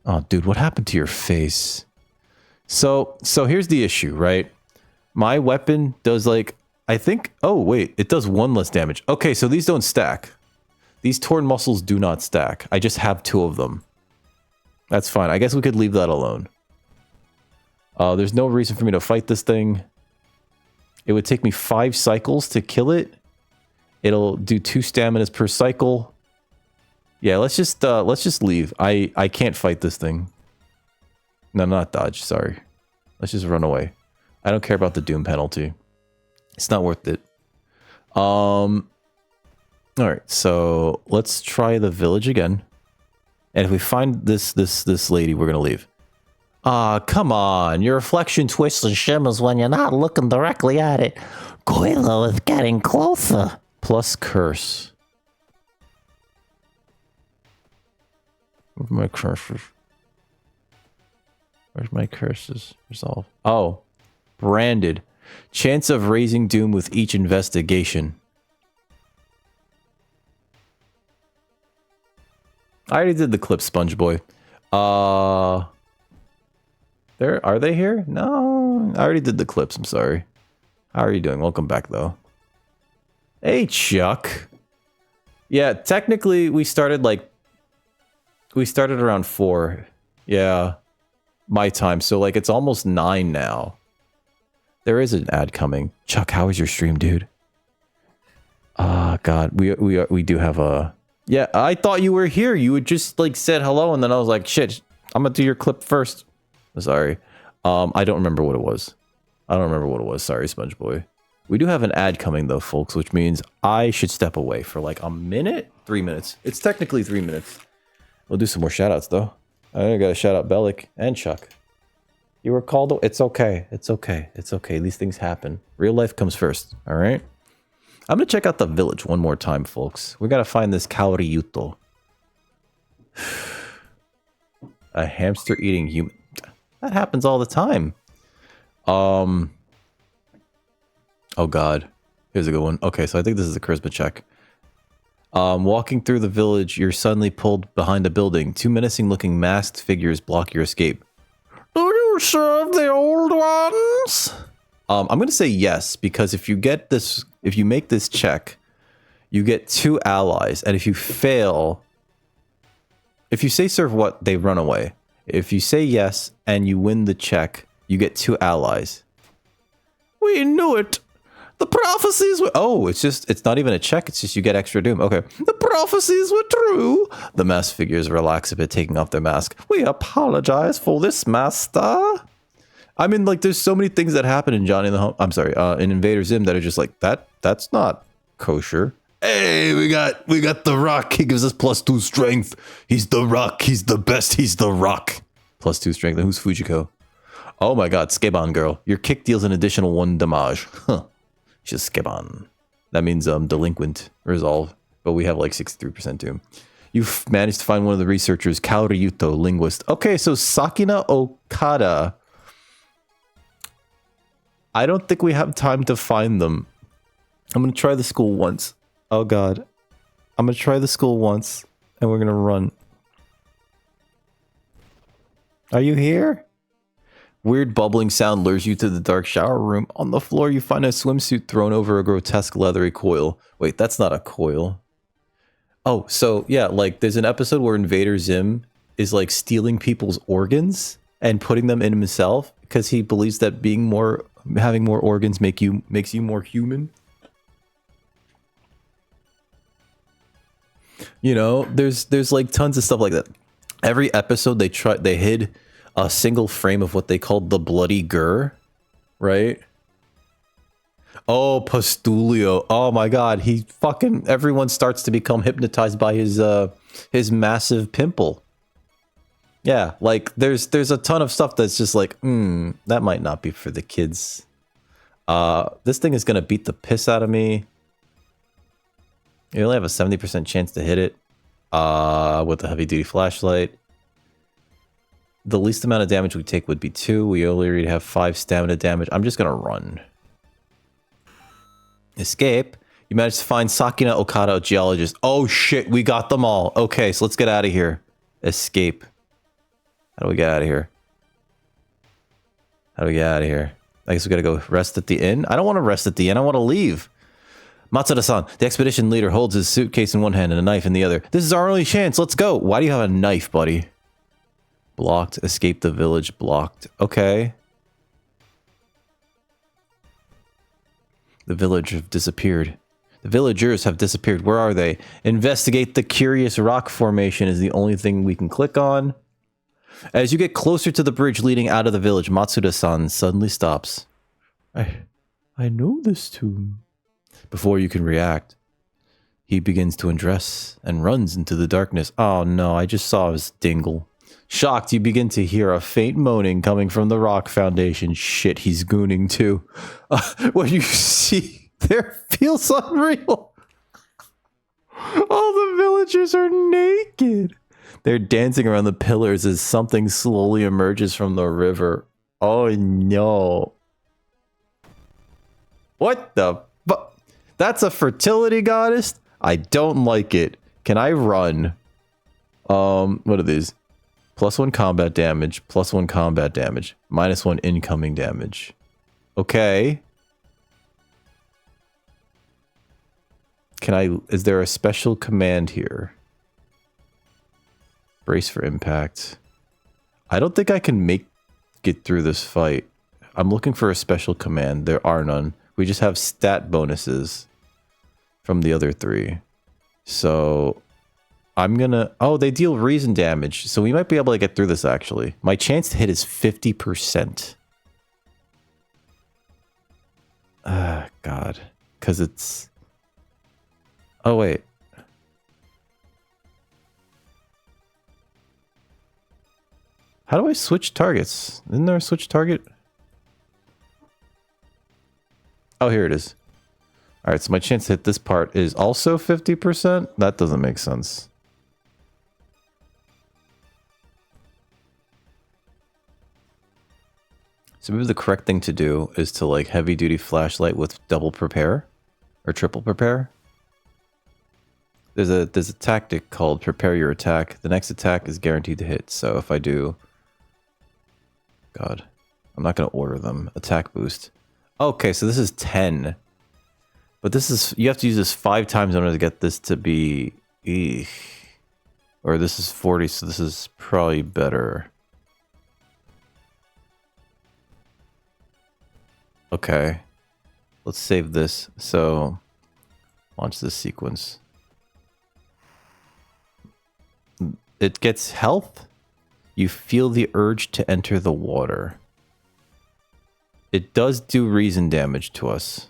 Oh, dude, what happened to your face? So here's the issue, right? My weapon does like, I think, oh wait, it does 1 less damage. Okay, so these don't stack. These torn muscles do not stack. I just have 2 of them. That's fine. I guess we could leave that alone. There's no reason for me to fight this thing. It would take me 5 cycles to kill it. It'll do 2 staminas per cycle. Yeah, let's just leave. I can't fight this thing. No, not dodge, sorry. Let's just run away. I don't care about the doom penalty. It's not worth it. Alright, so let's try the village again. And if we find this lady, we're gonna leave. Come on. Your reflection twists and shimmers when you're not looking directly at it. Coilo is getting closer. Plus curse. Where's my curses? Where's my curses? Resolve. Oh. Branded. Chance of raising doom with each investigation. I already did the clip, Sponge Boy. Are they here? No, I already did the clips. I'm sorry. How are you doing? Welcome back, though. Hey, Chuck. Yeah, technically, we started around 4. Yeah, my time. So, like, it's almost 9 now. There is an ad coming. Chuck, how was your stream, dude? God, we do have a... Yeah, I thought you were here. You had just, like, said hello, and then I was like, shit, I'm gonna do your clip first. Sorry. I don't remember what it was. Sorry, Sponge Boy. We do have an ad coming, though, folks, which means I should step away for, like, a minute? 3 minutes. It's technically 3 minutes. We'll do some more shout-outs, though. I gotta shout out Bellic and Chuck. You were called... It's okay. It's okay. It's okay. These things happen. Real life comes first, all right? I'm gonna check out the village one more time, folks. We gotta find this Kaori Yuto. A hamster eating human. That happens all the time. Oh god. Here's a good one. Okay, so I think this is a charisma check. Walking through the village, you're suddenly pulled behind a building. 2 menacing looking masked figures block your escape. Do you serve the old ones? I'm gonna say yes, because if you make this check, you get 2 allies, and if you fail, If you say serve what, they run away. If you say yes and you win the check, you get 2 allies. We knew it. The prophecies were... Oh, it's not even a check. It's just you get extra doom. Okay. The prophecies were true. The masked figures relax a bit, taking off their mask. We apologize for this, master. I mean, like, there's so many things that happen in Johnny and the Home... I'm sorry, in Invader Zim that are just like, that's not kosher. Hey, we got the Rock. He gives us +2 strength. He's the Rock. He's the best. He's the Rock. +2 strength. And who's Fujiko? Oh my god, Skeban girl. Your kick deals an additional 1 damage. Huh. She's Skeban. That means delinquent. Resolve. But we have like 63% doom. You've managed to find one of the researchers, Kaoryuto, linguist. Okay, so Sakina Okada. I don't think we have time to find them. I'm going to try the school once. Oh god. I'm going to try the school once. And we're going to run. Are you here? Weird bubbling sound lures you to the dark shower room. On the floor, you find a swimsuit thrown over a grotesque leathery coil. Wait, that's not a coil. Oh, so yeah, like there's an episode where Invader Zim is like stealing people's organs and putting them in himself because he believes that having more organs makes you more human. You know, there's like tons of stuff like that. Every episode they hid a single frame of what they called the bloody gur, right? Oh, Pastulio. Oh my god, everyone starts to become hypnotized by his massive pimple. Yeah, like there's a ton of stuff that's just like, that might not be for the kids. This thing is gonna beat the piss out of me. You only have a 70% chance to hit it with a heavy-duty flashlight. The least amount of damage we take would be 2. We only have 5 stamina damage. I'm just gonna run. Escape. You managed to find Sakina Okada, a geologist. Oh shit, we got them all. Okay, so let's get out of here. Escape. How do we get out of here? How do we get out of here? I guess we gotta go rest at the inn. I don't want to rest at the inn. I want to leave. Matsuda-san, the expedition leader, holds his suitcase in one hand and a knife in the other. This is our only chance. Let's go. Why do you have a knife, buddy? Blocked. Escape the village. Blocked. Okay. The village have disappeared. The villagers have disappeared. Where are they? Investigate the curious rock formation is the only thing we can click on. As you get closer to the bridge leading out of the village, Matsuda-san suddenly stops. I know this tune. Before you can react, he begins to undress and runs into the darkness. Oh no, I just saw his dingle. Shocked, you begin to hear a faint moaning coming from the rock foundation. Shit, he's gooning too. What you see there feels unreal. All the villagers are naked. They're dancing around the pillars as something slowly emerges from the river. Oh no. What the fuck? That's a fertility goddess? I don't like it. Can I run? What are these? +1 combat damage, +1 combat damage, -1 incoming damage. Okay. Is there a special command here? Brace for impact. I don't think I can get through this fight. I'm looking for a special command. There are none. We just have stat bonuses from the other 3. So I'm gonna... Oh, they deal reason damage. So we might be able to get through this, actually. My chance to hit is 50%. God. Because it's... Oh, wait. How do I switch targets? Isn't there a switch target? Oh, here it is. All right, so my chance to hit this part is also 50%? That doesn't make sense. So maybe the correct thing to do is to like heavy duty flashlight with double prepare or triple prepare. There's a tactic called prepare your attack. The next attack is guaranteed to hit. So if I do, God, I'm not going to order them. Attack boost. Okay, so this is 10. But this is, you have to use this 5 times in order to get this to be... Eesh. Or this is 40, so this is probably better. Okay. Let's save this. So, launch this sequence. It gets health. You feel the urge to enter the water. It does do reason damage to us.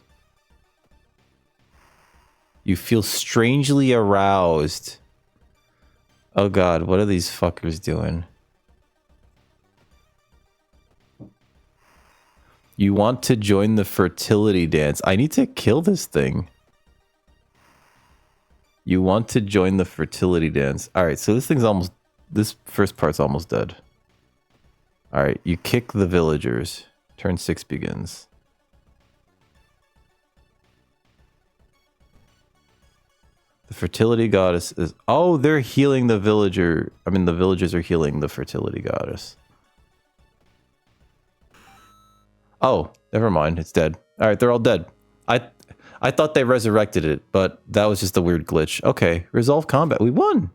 You feel strangely aroused. Oh god, what are these fuckers doing? You want to join the fertility dance. I need to kill this thing. You want to join the fertility dance. Alright, so this thing's almost... This first part's almost dead. Alright, you kick the villagers. Turn 6 begins. The fertility goddess is... Oh, they're healing the villager. I mean, the villagers are healing the fertility goddess. Oh, never mind. It's dead. Alright, they're all dead. I thought they resurrected it, but that was just a weird glitch. Okay, resolve combat. We won.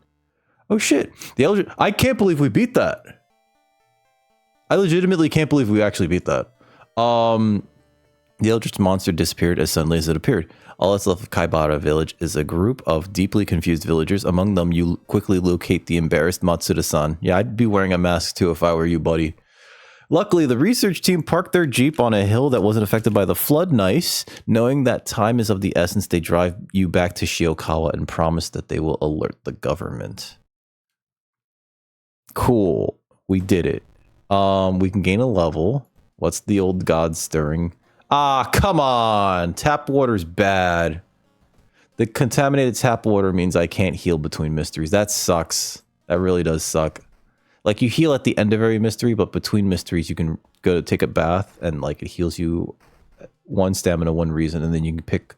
Oh shit. The Eldritch... I can't believe we beat that. I legitimately can't believe we actually beat that. The Eldritch monster disappeared as suddenly as it appeared. All that's left of Kaibara village is a group of deeply confused villagers. Among them, you quickly locate the embarrassed Matsuda-san. Yeah, I'd be wearing a mask too if I were you, buddy. Luckily, the research team parked their jeep on a hill that wasn't affected by the flood. Nice. Knowing that time is of the essence, they drive you back to Shiokawa and promise that they will alert the government. Cool. We did it. We can gain a level. What's the old god stirring? Ah, come on! Tap water's bad. The contaminated tap water means I can't heal between mysteries. That sucks. That really does suck. Like, you heal at the end of every mystery, but between mysteries you can go to take a bath and, like, it heals you 1 stamina, 1 reason, and then you can pick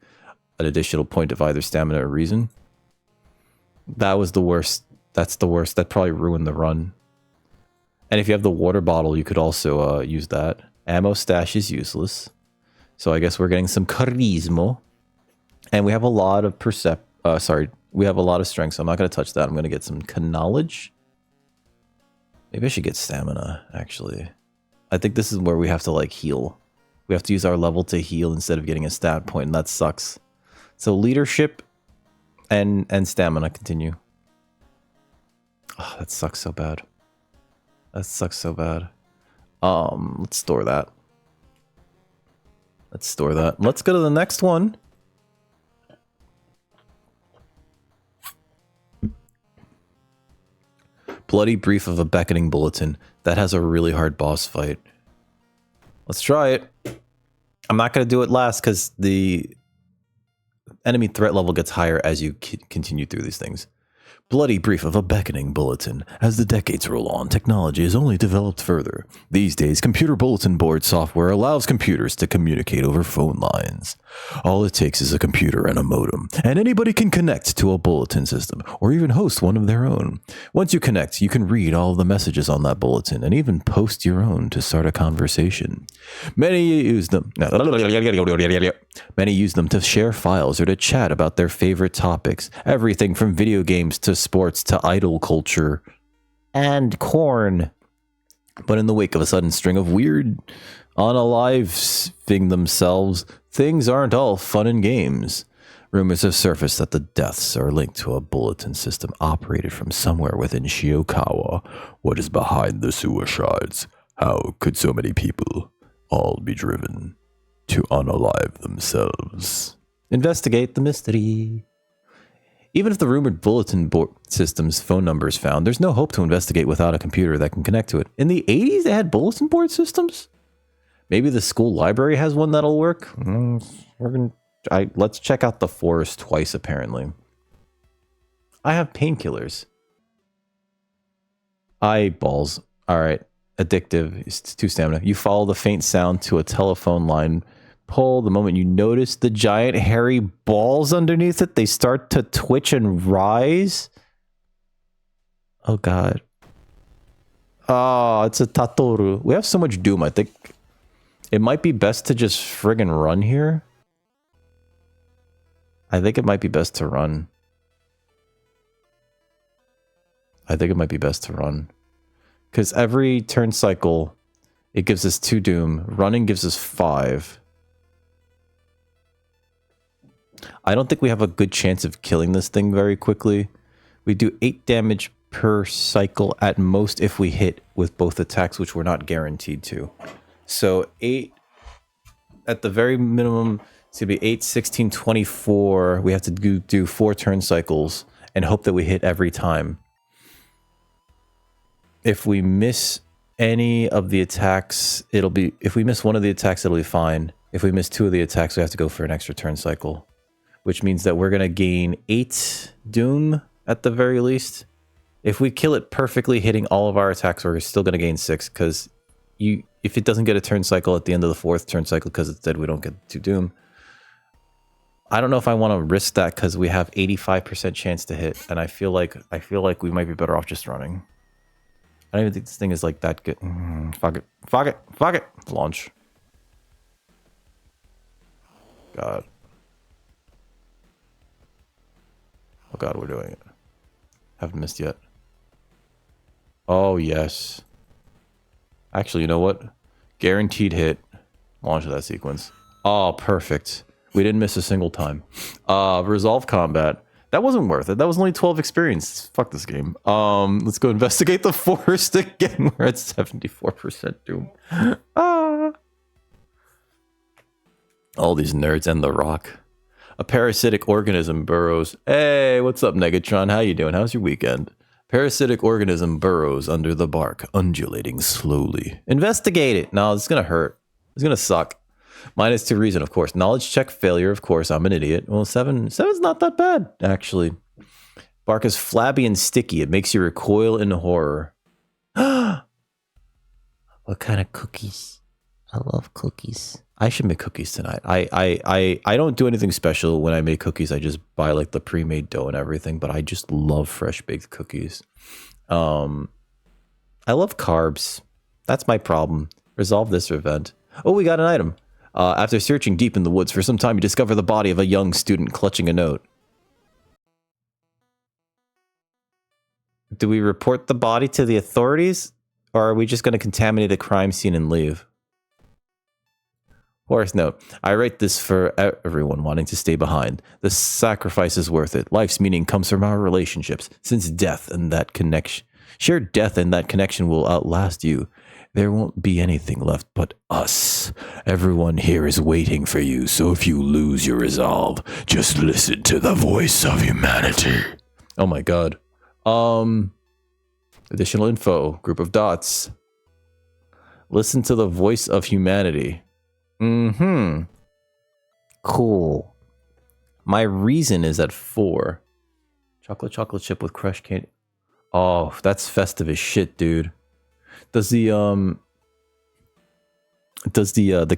an additional point of either stamina or reason. That was the worst. That's the worst. That probably ruined the run. And if you have the water bottle, you could also use that. Ammo stash is useless. So I guess we're getting some charisma. And we have a lot of we have a lot of strength, so I'm not going to touch that. I'm going to get some knowledge. Maybe I should get stamina, actually. I think this is where we have to, like, heal. We have to use our level to heal instead of getting a stat point, and that sucks. So leadership and stamina continue. Oh, that sucks so bad. That sucks so bad. Let's store that. Let's store that. Let's go to the next one. Bloody brief of a beckoning bulletin. That has a really hard boss fight. Let's try it. I'm not going to do it last because the enemy threat level gets higher as you continue through these things. Bloody brief of a beckoning bulletin. As the decades roll on, technology has only developed further. These days, computer bulletin board software allows computers to communicate over phone lines. All it takes is a computer and a modem, and anybody can connect to a bulletin system, or even host one of their own. Once you connect, you can read all of the messages on that bulletin, and even post your own to start a conversation. Many use them to share files or to chat about their favorite topics, everything from video games to sports to idol culture and corn. But in the wake of a sudden string of weird unaliving themselves, things aren't all fun and games. Rumors have surfaced that the deaths are linked to a bulletin system operated from somewhere within Shiokawa. What is behind the suicides? How could so many people all be driven to unalive themselves? Investigate the mystery. Even if the rumored bulletin board system's phone number is found, there's no hope to investigate without a computer that can connect to it. In the 80s, they had bulletin board systems? Maybe the school library has one that'll work? Let's check out the forest twice, apparently. I have painkillers. Eyeballs. Alright. Addictive. It's 2 stamina. You follow the faint sound to a telephone line pole. The moment you notice the giant hairy balls underneath it, they start to twitch and rise. Oh god. Oh, it's a Tatoru. We have so much doom. I think it might be best to just friggin' run here. I think it might be best to run. I think it might be best to run. Because every turn cycle, it gives us 2 doom. Running gives us 5. I don't think we have a good chance of killing this thing very quickly. We do 8 damage per cycle at most if we hit with both attacks, which we're not guaranteed to. So 8, at the very minimum, it's going to be 8, 16, 24. We have to do 4 turn cycles and hope that we hit every time. If we miss any of the attacks, it'll be... If we miss one of the attacks, it'll be fine. If we miss 2 of the attacks, we have to go for an extra turn cycle. Which means that we're going to gain 8 doom at the very least. If we kill it perfectly, hitting all of our attacks, we're still going to gain 6. Because if it doesn't get a turn cycle at the end of the 4th turn cycle because it's dead, we don't get 2 doom. I don't know if I want to risk that because we have 85% chance to hit. And I feel like we might be better off just running. I don't even think this thing is like that good. Fuck it. Fuck it. Fuck it. Launch. God. Oh god, we're doing it. Haven't missed yet. Oh, yes. Actually, you know what? Guaranteed hit. Launch of that sequence. Oh, perfect. We didn't miss a single time. Resolve combat. That wasn't worth it. That was only 12 experience. Fuck this game. Let's go investigate the forest again. We're at 74% doom. All these nerds and the rock. A parasitic organism burrows. Hey, what's up, Negatron? How you doing? How's your weekend? Parasitic organism burrows under the bark, undulating slowly. Investigate it. No, it's gonna hurt. It's gonna suck. -2 reason, of course. Knowledge check failure, of course. I'm an idiot. Well, 7's not that bad, actually. Bark is flabby and sticky. It makes you recoil in horror. What kind of cookies? I love cookies. I should make cookies tonight. I don't do anything special when I make cookies. I just buy like the pre-made dough and everything, but I just love fresh baked cookies. I love carbs. That's my problem. Resolve this event. Oh, we got an item. After searching deep in the woods for some time, you discover the body of a young student clutching a note. Do we report the body to the authorities? Or are we just going to contaminate the crime scene and leave? Horse note. I write this for everyone wanting to stay behind. The sacrifice is worth it. Life's meaning comes from our relationships. Since death and that connection, shared death and that connection will outlast you. There won't be anything left but us. Everyone here is waiting for you, so if you lose your resolve, just listen to the voice of humanity. Oh my god. Additional info. Group of dots. Listen to the voice of humanity. Cool. My reason is at 4. Chocolate chip with crushed candy. Oh, that's festive as shit, dude. Does the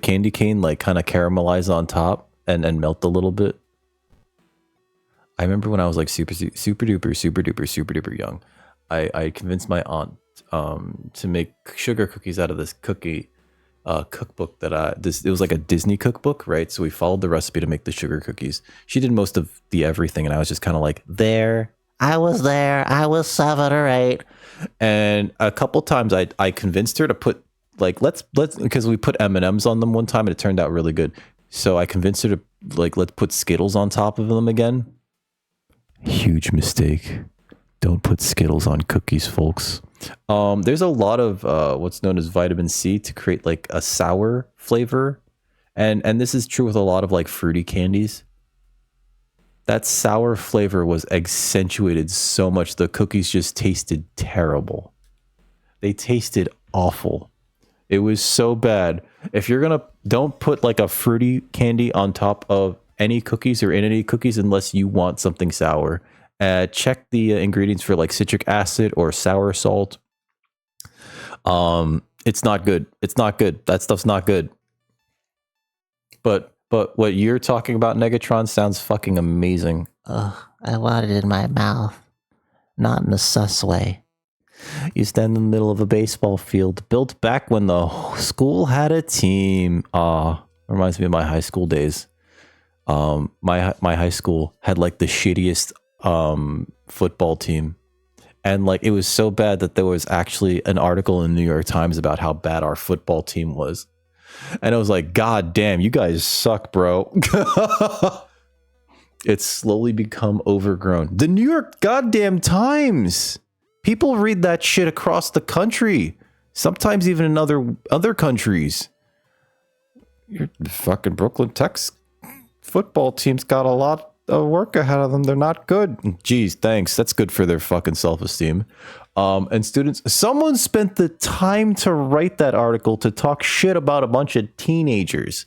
candy cane like kind of caramelize on top and melt a little bit? I remember when I was like super duper young, I convinced my aunt to make sugar cookies out of this cookbook that it was like a Disney cookbook, right? So we followed the recipe to make the sugar cookies. She did most of the everything, and I was just kind of like there. I was 7 or 8. And a couple times I convinced her to put like let's because we put M&Ms on them one time and it turned out really good. So I convinced her to like let's put Skittles on top of them again. Huge mistake. Don't put Skittles on cookies, folks. There's a lot of what's known as vitamin C to create like a sour flavor. And this is true with a lot of like fruity candies. That sour flavor was accentuated so much the cookies just tasted terrible. They tasted awful. It was so bad. If you're gonna, don't put like a fruity candy on top of any cookies or in any cookies unless you want something sour. Check the ingredients for like citric acid or sour salt. It's not good. It's not good. That stuff's not good. But what you're talking about, Negatron, sounds fucking amazing. Ugh, I want it in my mouth. Not in a sus way. You stand in the middle of a baseball field, built back when the school had a team. Reminds me of my high school days. My high school had like the shittiest football team. And like, it was so bad that there was actually an article in the New York Times about how bad our football team was. And I was like, God damn, you guys suck, bro. It's slowly become overgrown. The New York goddamn Times. People read that shit across the country. Sometimes even in other countries. Your fucking Brooklyn Tech's football team's got a lot of work ahead of them. They're not good. Geez, thanks. That's good for their fucking self-esteem. And students, someone spent the time to write that article to talk shit about a bunch of teenagers.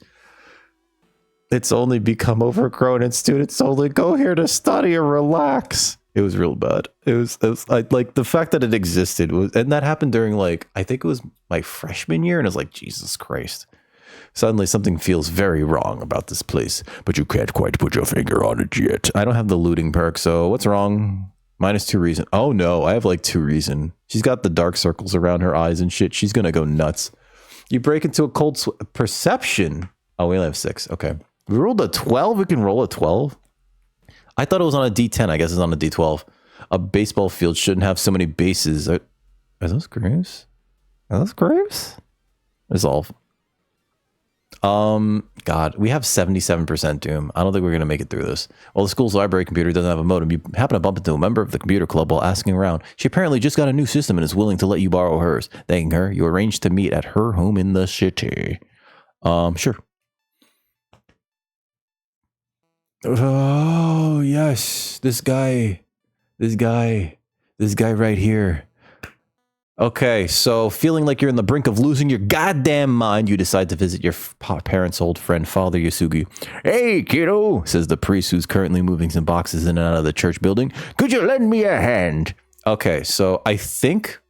It's only become overgrown and students only go here to study or relax. It was real bad. It was like the fact that it existed was, and that happened during like, I think it was my freshman year. And I was like, Jesus Christ. Suddenly something feels very wrong about this place, but you can't quite put your finger on it yet. I don't have the looting perk, so what's wrong? -2 reason. Oh no, I have like 2 reason. She's got the dark circles around her eyes and shit. She's gonna go nuts. You break into a cold perception. Oh, we only have 6. Okay. We rolled a 12. We can roll a 12. I thought it was on a D10. I guess it's on a D12. A baseball field shouldn't have so many bases. Are those graves? Are those graves? It's all. God, we have 77% doom. I don't think we're going to make it through this. Well, the school's library computer doesn't have a modem. You happen to bump into a member of the computer club while asking around. She apparently just got a new system and is willing to let you borrow hers. Thanking her, you arrange to meet at her home in the city. Sure. Oh, yes. This guy right here. Okay, so feeling like you're in the brink of losing your goddamn mind, you decide to visit your parents' old friend, Father Yasugi. Hey, kiddo, says the priest who's currently moving some boxes in and out of the church building. Could you lend me a hand? Okay, so I think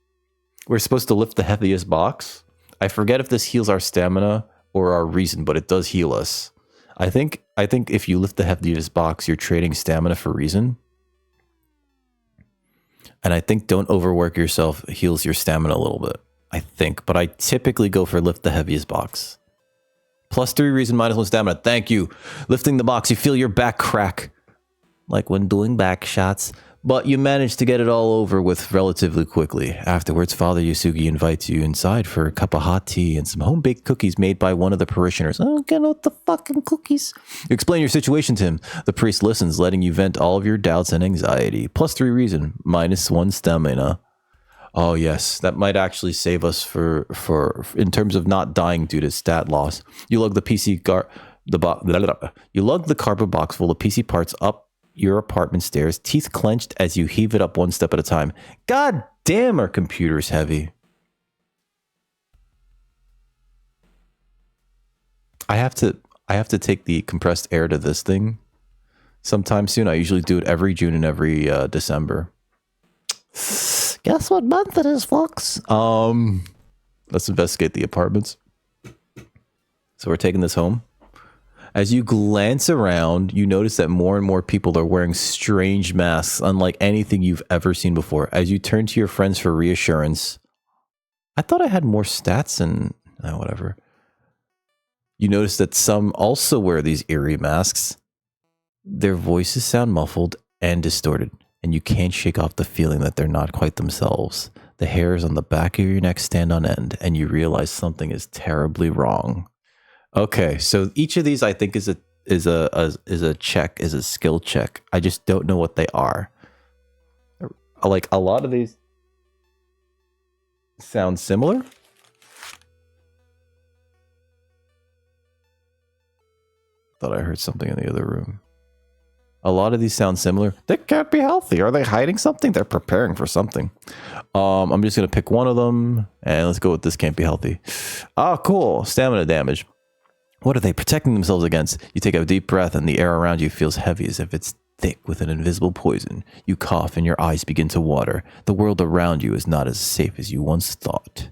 we're supposed to lift the heaviest box. I forget if this heals our stamina or our reason, but it does heal us. I think if you lift the heaviest box, you're trading stamina for reason. And I think don't overwork yourself heals your stamina a little bit. I think, but I typically go for lift the heaviest box. +3 reason, -1 stamina. Thank you. Lifting the box, you feel your back crack. Like when doing back shots. But you manage to get it all over with relatively quickly. Afterwards, Father Yasugi invites you inside for a cup of hot tea and some home-baked cookies made by one of the parishioners. I don't get what the fucking cookies. You explain your situation to him. The priest listens, letting you vent all of your doubts and anxiety. +3 reason, -1 stamina. Oh yes, that might actually save us for in terms of not dying due to stat loss. You lug the you lug the cardboard box full of PC parts up your apartment stairs, teeth clenched as you heave it up one step at a time. God damn, our computer's heavy. I have to take the compressed air to this thing sometime soon. I usually do it every June and every December. Guess what month it is, folks? Let's investigate the apartments. So we're taking this home. As you glance around, you notice that more and more people are wearing strange masks, unlike anything you've ever seen before. As you turn to your friends for reassurance, I thought I had more stats and whatever. You notice that some also wear these eerie masks. Their voices sound muffled and distorted, and you can't shake off the feeling that they're not quite themselves. The hairs on the back of your neck stand on end, and you realize something is terribly wrong. Okay, so each of these I think is a skill check. I just don't know what they are. Like a lot of these sound similar. Thought I heard something in the other room. A lot of these sound similar. They can't be healthy. Are they hiding something? They're preparing for something. I'm just gonna pick one of them and let's go with this can't be healthy. Oh, cool. Stamina damage. What are they protecting themselves against? You take a deep breath and the air around you feels heavy as if it's thick with an invisible poison. You cough and your eyes begin to water. The world around you is not as safe as you once thought.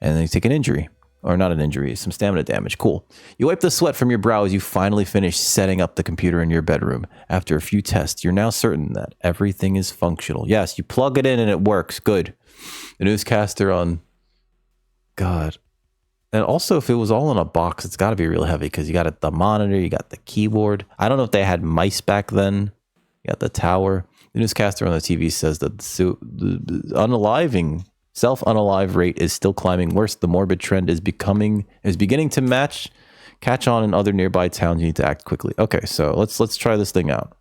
And then you take an injury. Or not an injury, some stamina damage. Cool. You wipe the sweat from your brow as you finally finish setting up the computer in your bedroom. After a few tests, you're now certain that everything is functional. Yes, you plug it in and it works. Good. The newscaster on... God... And also, if it was all in a box, it's got to be real heavy because you got the monitor, you got the keyboard. I don't know if they had mice back then. You got the tower. The newscaster on the TV says that the unaliving, self-unalive rate is still climbing worse. The morbid trend is beginning to catch on in other nearby towns. You need to act quickly. Okay, so let's try this thing out.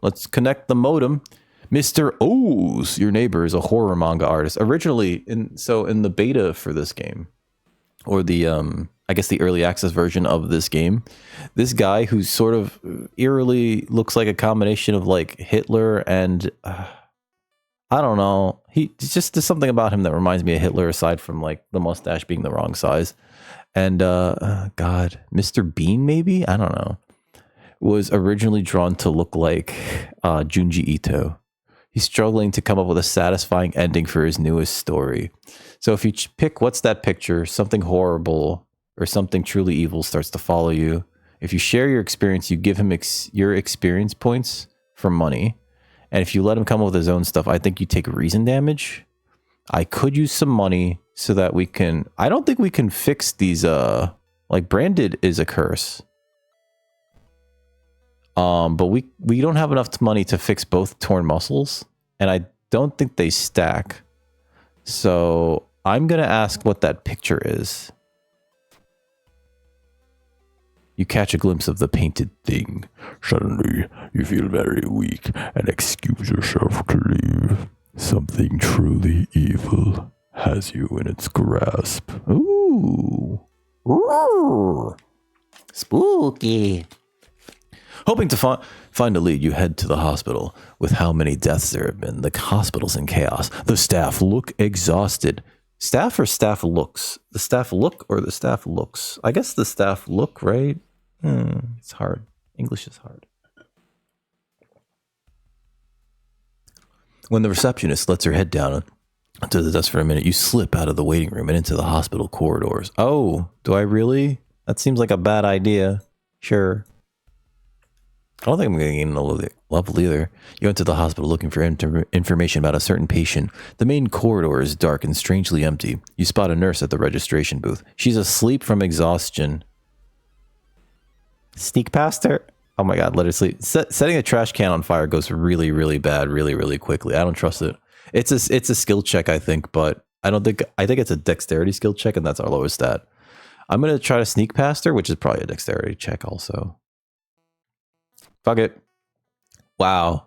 Let's connect the modem. Mr. O's, your neighbor, is a horror manga artist. Originally, in the beta for this game, or the I guess the early access version of this game, this guy who sort of eerily looks like a combination of like Hitler and I don't know. There's something about him that reminds me of Hitler, aside from like the mustache being the wrong size. And God, Mr. Bean, maybe? I don't know. Was originally drawn to look like Junji Ito. He's struggling to come up with a satisfying ending for his newest story. So if you pick what's that picture, something horrible or something truly evil starts to follow you. If you share your experience, you give him your experience points for money. And if you let him come up with his own stuff, I think you take reason damage. I could use some money so that we can... I don't think we can fix these... like branded is a curse. But we don't have enough money to fix both torn muscles, and I don't think they stack. So I'm gonna ask what that picture is. You catch a glimpse of the painted thing. Suddenly, you feel very weak and excuse yourself to leave. Something truly evil has you in its grasp. Ooh. Ooh. Spooky. Hoping to find a lead, you head to the hospital. With how many deaths there have been, the hospital's in chaos. The staff look exhausted. Staff or staff looks? The staff look or the staff looks? I guess the staff look, right? It's hard. English is hard. When the receptionist lets her head down onto the desk for a minute, you slip out of the waiting room and into the hospital corridors. Oh, do I really? That seems like a bad idea. Sure. I don't think I'm going to gain a level either. You enter the hospital looking for information about a certain patient. The main corridor is dark and strangely empty. You spot a nurse at the registration booth. She's asleep from exhaustion. Sneak past her? Oh my God, let her sleep. Setting a trash can on fire goes really, really bad, really, really quickly. I don't trust it. It's a skill check, I think, but I think it's a dexterity skill check, and that's our lowest stat. I'm going to try to sneak past her, which is probably a dexterity check also. Fuck it. Wow.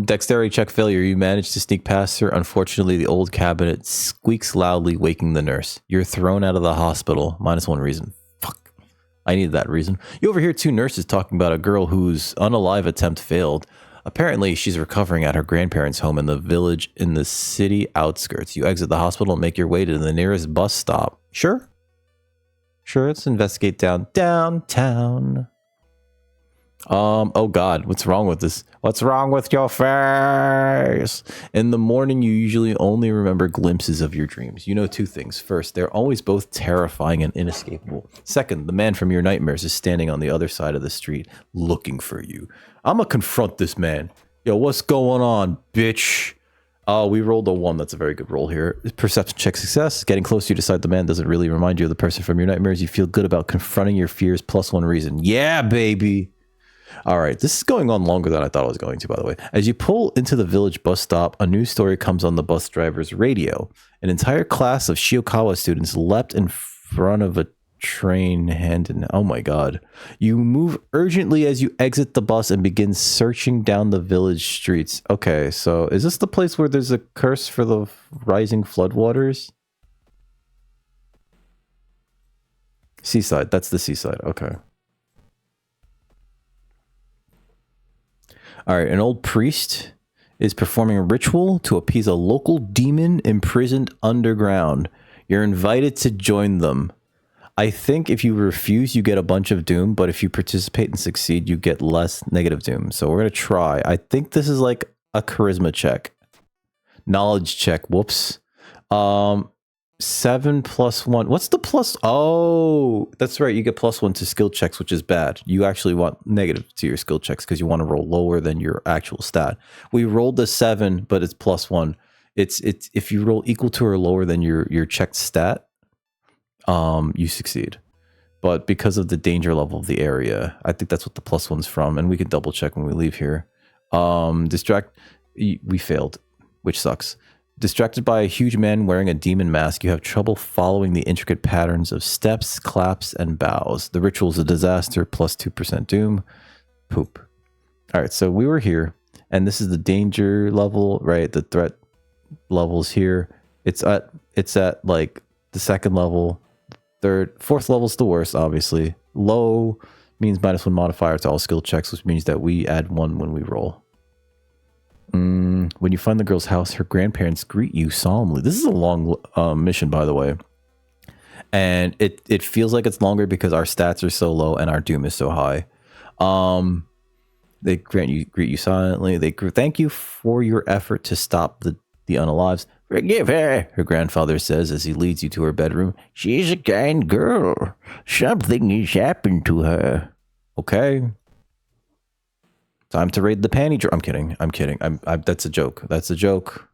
Dexterity check failure. You managed to sneak past her. Unfortunately, the old cabinet squeaks loudly, waking the nurse. You're thrown out of the hospital. -1 reason. Fuck. I needed that reason. You overhear two nurses talking about a girl whose unalive attempt failed. Apparently, she's recovering at her grandparents' home in the village in the city outskirts. You exit the hospital and make your way to the nearest bus stop. Sure. Let's investigate downtown. Oh God, what's wrong with this? What's wrong with your face? In the morning, you usually only remember glimpses of your dreams. You know two things. First, they're always both terrifying and inescapable. Second, the man from your nightmares is standing on the other side of the street looking for you. I'm gonna confront this man. Yo, what's going on, bitch? We rolled a 1. That's a very good roll here. Perception check success. Getting close to you decide the man doesn't really remind you of the person from your nightmares. You feel good about confronting your fears. +1 reason. Yeah, baby. All right, this is going on longer than I thought it was going to, by the way. As you pull into the village bus stop, a news story comes on the bus driver's radio. An entire class of Shiokawa students leapt in front of a train handed. Oh my God. You move urgently as you exit the bus and begin searching down the village streets. Okay, so is this the place where there's a curse for the rising floodwaters? Seaside, that's the seaside, okay. All right, an old priest is performing a ritual to appease a local demon imprisoned underground. You're invited to join them. I think if you refuse, you get a bunch of doom, but if you participate and succeed, you get less negative doom. So we're going to try. I think this is like a charisma check. Knowledge check. Whoops. 7 + 1. What's the plus? Oh, that's right. You get +1 to skill checks, which is bad. You actually want negative to your skill checks because you want to roll lower than your actual stat. We rolled a 7, but it's +1. It's if you roll equal to or lower than your checked stat, you succeed. but because of the danger level of the area, I think that's what the +1's from, and we can double check when we leave here. We failed, which sucks. Distracted by a huge man wearing a demon mask, you have trouble following the intricate patterns of steps, claps, and bows. The ritual's a disaster, +2% doom. Poop. All right, so we were here, and this is the danger level, right? The threat level's here. It's at like the second level. Fourth level's the worst, obviously. Low means -1 modifier to all skill checks, which means that we add 1 when we roll. When you find the girl's house, her grandparents greet you solemnly. This is a long mission, by the way. And it feels like it's longer because our stats are so low and our doom is so high. They greet you silently. They thank you for your effort to stop the unalives. Forgive her, her grandfather says as he leads you to her bedroom. She's a kind girl. Something has happened to her. Okay. Time to raid the panty drawer. I'm kidding. That's a joke. That's a joke.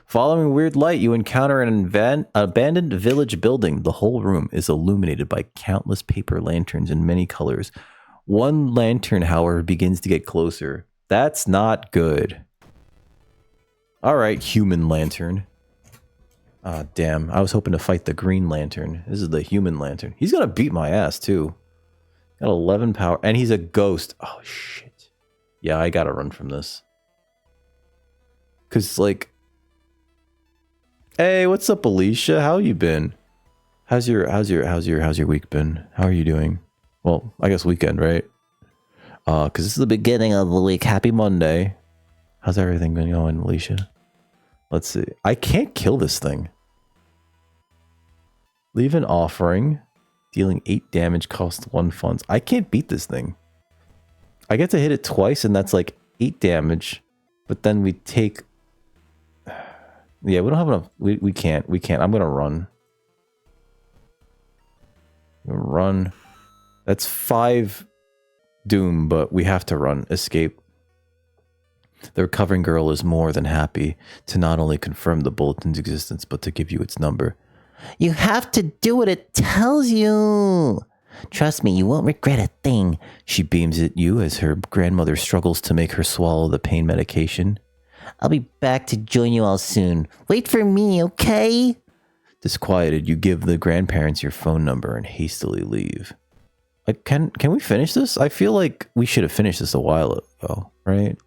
Following a weird light, you encounter an abandoned village building. The whole room is illuminated by countless paper lanterns in many colors. One lantern, however, begins to get closer. That's not good. All right, human lantern. Ah, damn. I was hoping to fight the green lantern. This is the human lantern. He's gonna beat my ass, too. Got 11 power, and he's a ghost. Oh, shit. Yeah, I gotta run from this. Cause, like... Hey, what's up, Alicia? How you been? How's your week been? How are you doing? Well, I guess weekend, right? Cause this is the beginning of the week. Happy Monday. How's everything been going, Alicia? Let's see. I can't kill this thing. Leave an offering. Dealing 8 damage, costs 1 funds. I can't beat this thing. I get to hit it twice, and that's like 8 damage. But then we take... Yeah, we don't have enough. We can't. I'm going to run. Run. That's 5 doom, but we have to run. Escape. The recovering girl is more than happy to not only confirm the bulletin's existence, but to give you its number. You have to do what it tells you. Trust me, you won't regret a thing. She beams at you as her grandmother struggles to make her swallow the pain medication. I'll be back to join you all soon. Wait for me, okay? Disquieted, you give the grandparents your phone number and hastily leave. Can we finish this? I feel like we should have finished this a while ago, right?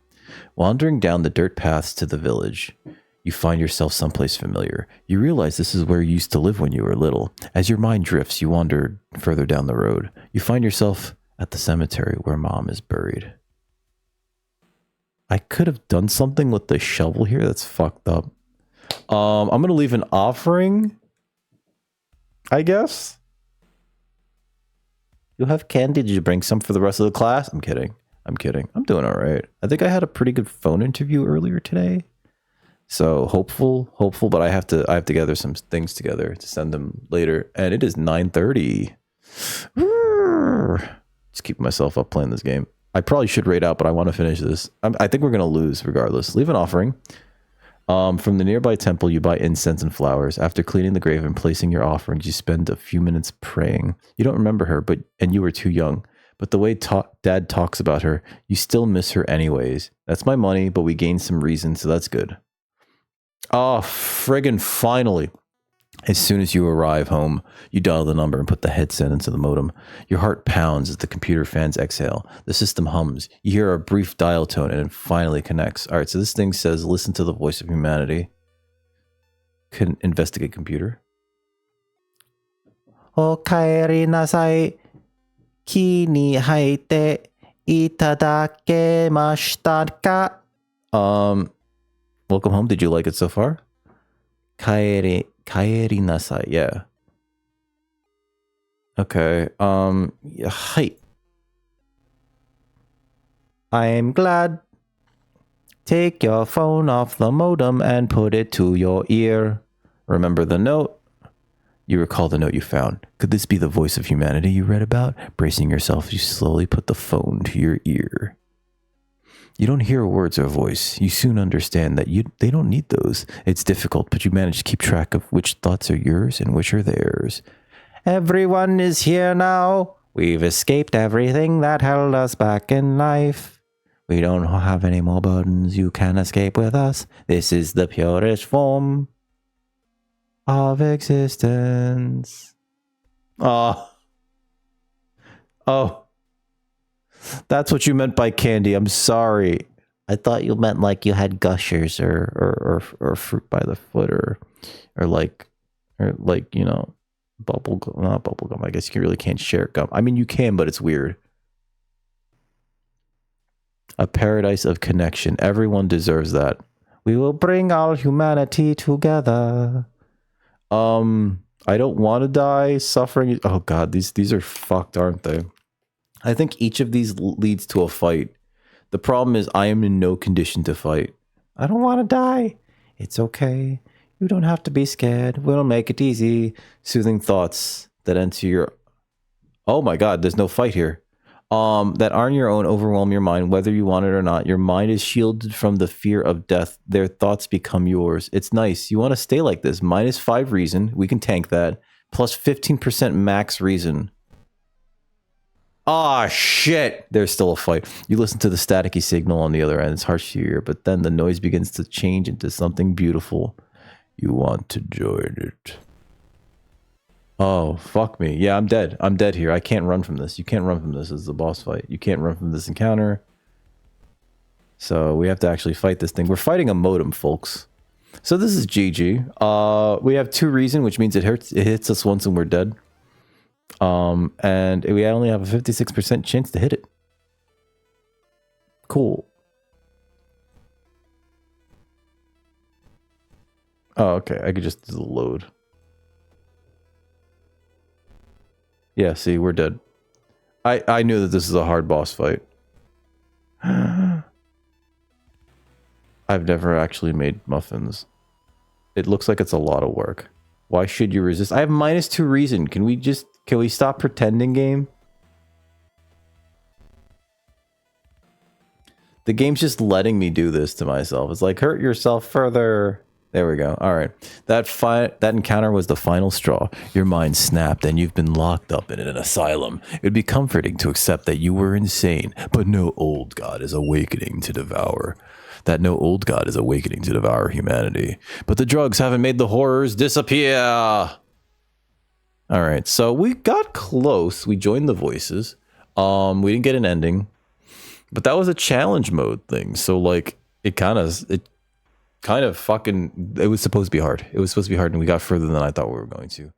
Wandering down the dirt paths to the village, you find yourself someplace familiar. You realize this is where you used to live when you were little. As your mind drifts, you wander further down the road. You find yourself at the cemetery where Mom is buried. I could have done something with the shovel here. That's fucked up. I'm going to leave an offering, I guess. You'll have candy. Did you bring some for the rest of the class? I'm kidding. I'm doing all right. I think I had a pretty good phone interview earlier today. So hopeful, but I have to gather some things together to send them later. And it is 9:30. Just keep myself up playing this game. I probably should raid out, but I want to finish this. I think we're going to lose regardless. Leave an offering. From the nearby temple, you buy incense and flowers. After cleaning the grave and placing your offerings, you spend a few minutes praying. You don't remember her, and you were too young. But the way Dad talks about her, you still miss her anyways. That's my money, but we gained some reason, so that's good. Oh, friggin' finally. As soon as you arrive home, you dial the number and put the headset into the modem. Your heart pounds as the computer fans exhale. The system hums. You hear a brief dial tone and it finally connects. All right, so this thing says, listen to the voice of humanity. Can investigate computer. Okaeri nasai. Ki ni haite itadakemashita ka? Welcome home. Did you like it so far? Kaeri nasai. Yeah. Okay. Hi. I'm glad. Take your phone off the modem and put it to your ear. Remember the note? You recall the note you found. Could this be the voice of humanity you read about? Bracing yourself, you slowly put the phone to your ear. You don't hear words or voice. You soon understand that they don't need those. It's difficult, but you manage to keep track of which thoughts are yours and which are theirs. Everyone is here now. We've escaped everything that held us back in life. We don't have any more burdens. You can escape with us. This is the purest form of existence. Oh. Oh. That's what you meant by candy. I'm sorry. I thought you meant like you had gushers or fruit by the foot or like you know, bubble gum. Not bubble gum. I guess you really can't share gum. I mean, you can, but it's weird. A paradise of connection. Everyone deserves that. We will bring all humanity together. I don't want to die. Suffering. Oh God, these are fucked, aren't they? I think each of these leads to a fight. The problem is I am in no condition to fight. I don't want to die. It's okay. You don't have to be scared. We'll make it easy. Soothing thoughts that enter your... Oh my God, there's no fight here. That aren't your own overwhelm your mind, whether you want it or not. Your mind is shielded from the fear of death. Their thoughts become yours. It's nice. You want to stay like this. -5 reason. We can tank that. Plus 15% max reason. Ah, shit. There's still a fight. You listen to the staticky signal on the other end. It's harsh to hear, but then the noise begins to change into something beautiful. You want to join it. Oh, fuck me. Yeah, I'm dead. I'm dead here. I can't run from this. You can't run from this. This is the boss fight. You can't run from this encounter. So we have to actually fight this thing. We're fighting a modem, folks. So this is GG. We have 2 reason, which means it hits us once and we're dead. And we only have a 56% chance to hit it. Cool. Oh, okay. I could just do the load. Yeah, see, we're dead. I knew that this is a hard boss fight. I've never actually made muffins. It looks like it's a lot of work. Why should you resist? I have -2 reason. Can we stop pretending, game? The game's just letting me do this to myself. It's like, hurt yourself further. There we go. All right. That encounter was the final straw. Your mind snapped and you've been locked up in an asylum. It would be comforting to accept that you were insane, but no old god is awakening to devour. That no old god is awakening to devour humanity. But the drugs haven't made the horrors disappear. All right. So we got close. We joined the voices. We didn't get an ending, but that was a challenge mode thing. So like it kind of fucking, it was supposed to be hard. It was supposed to be hard and we got further than I thought we were going to.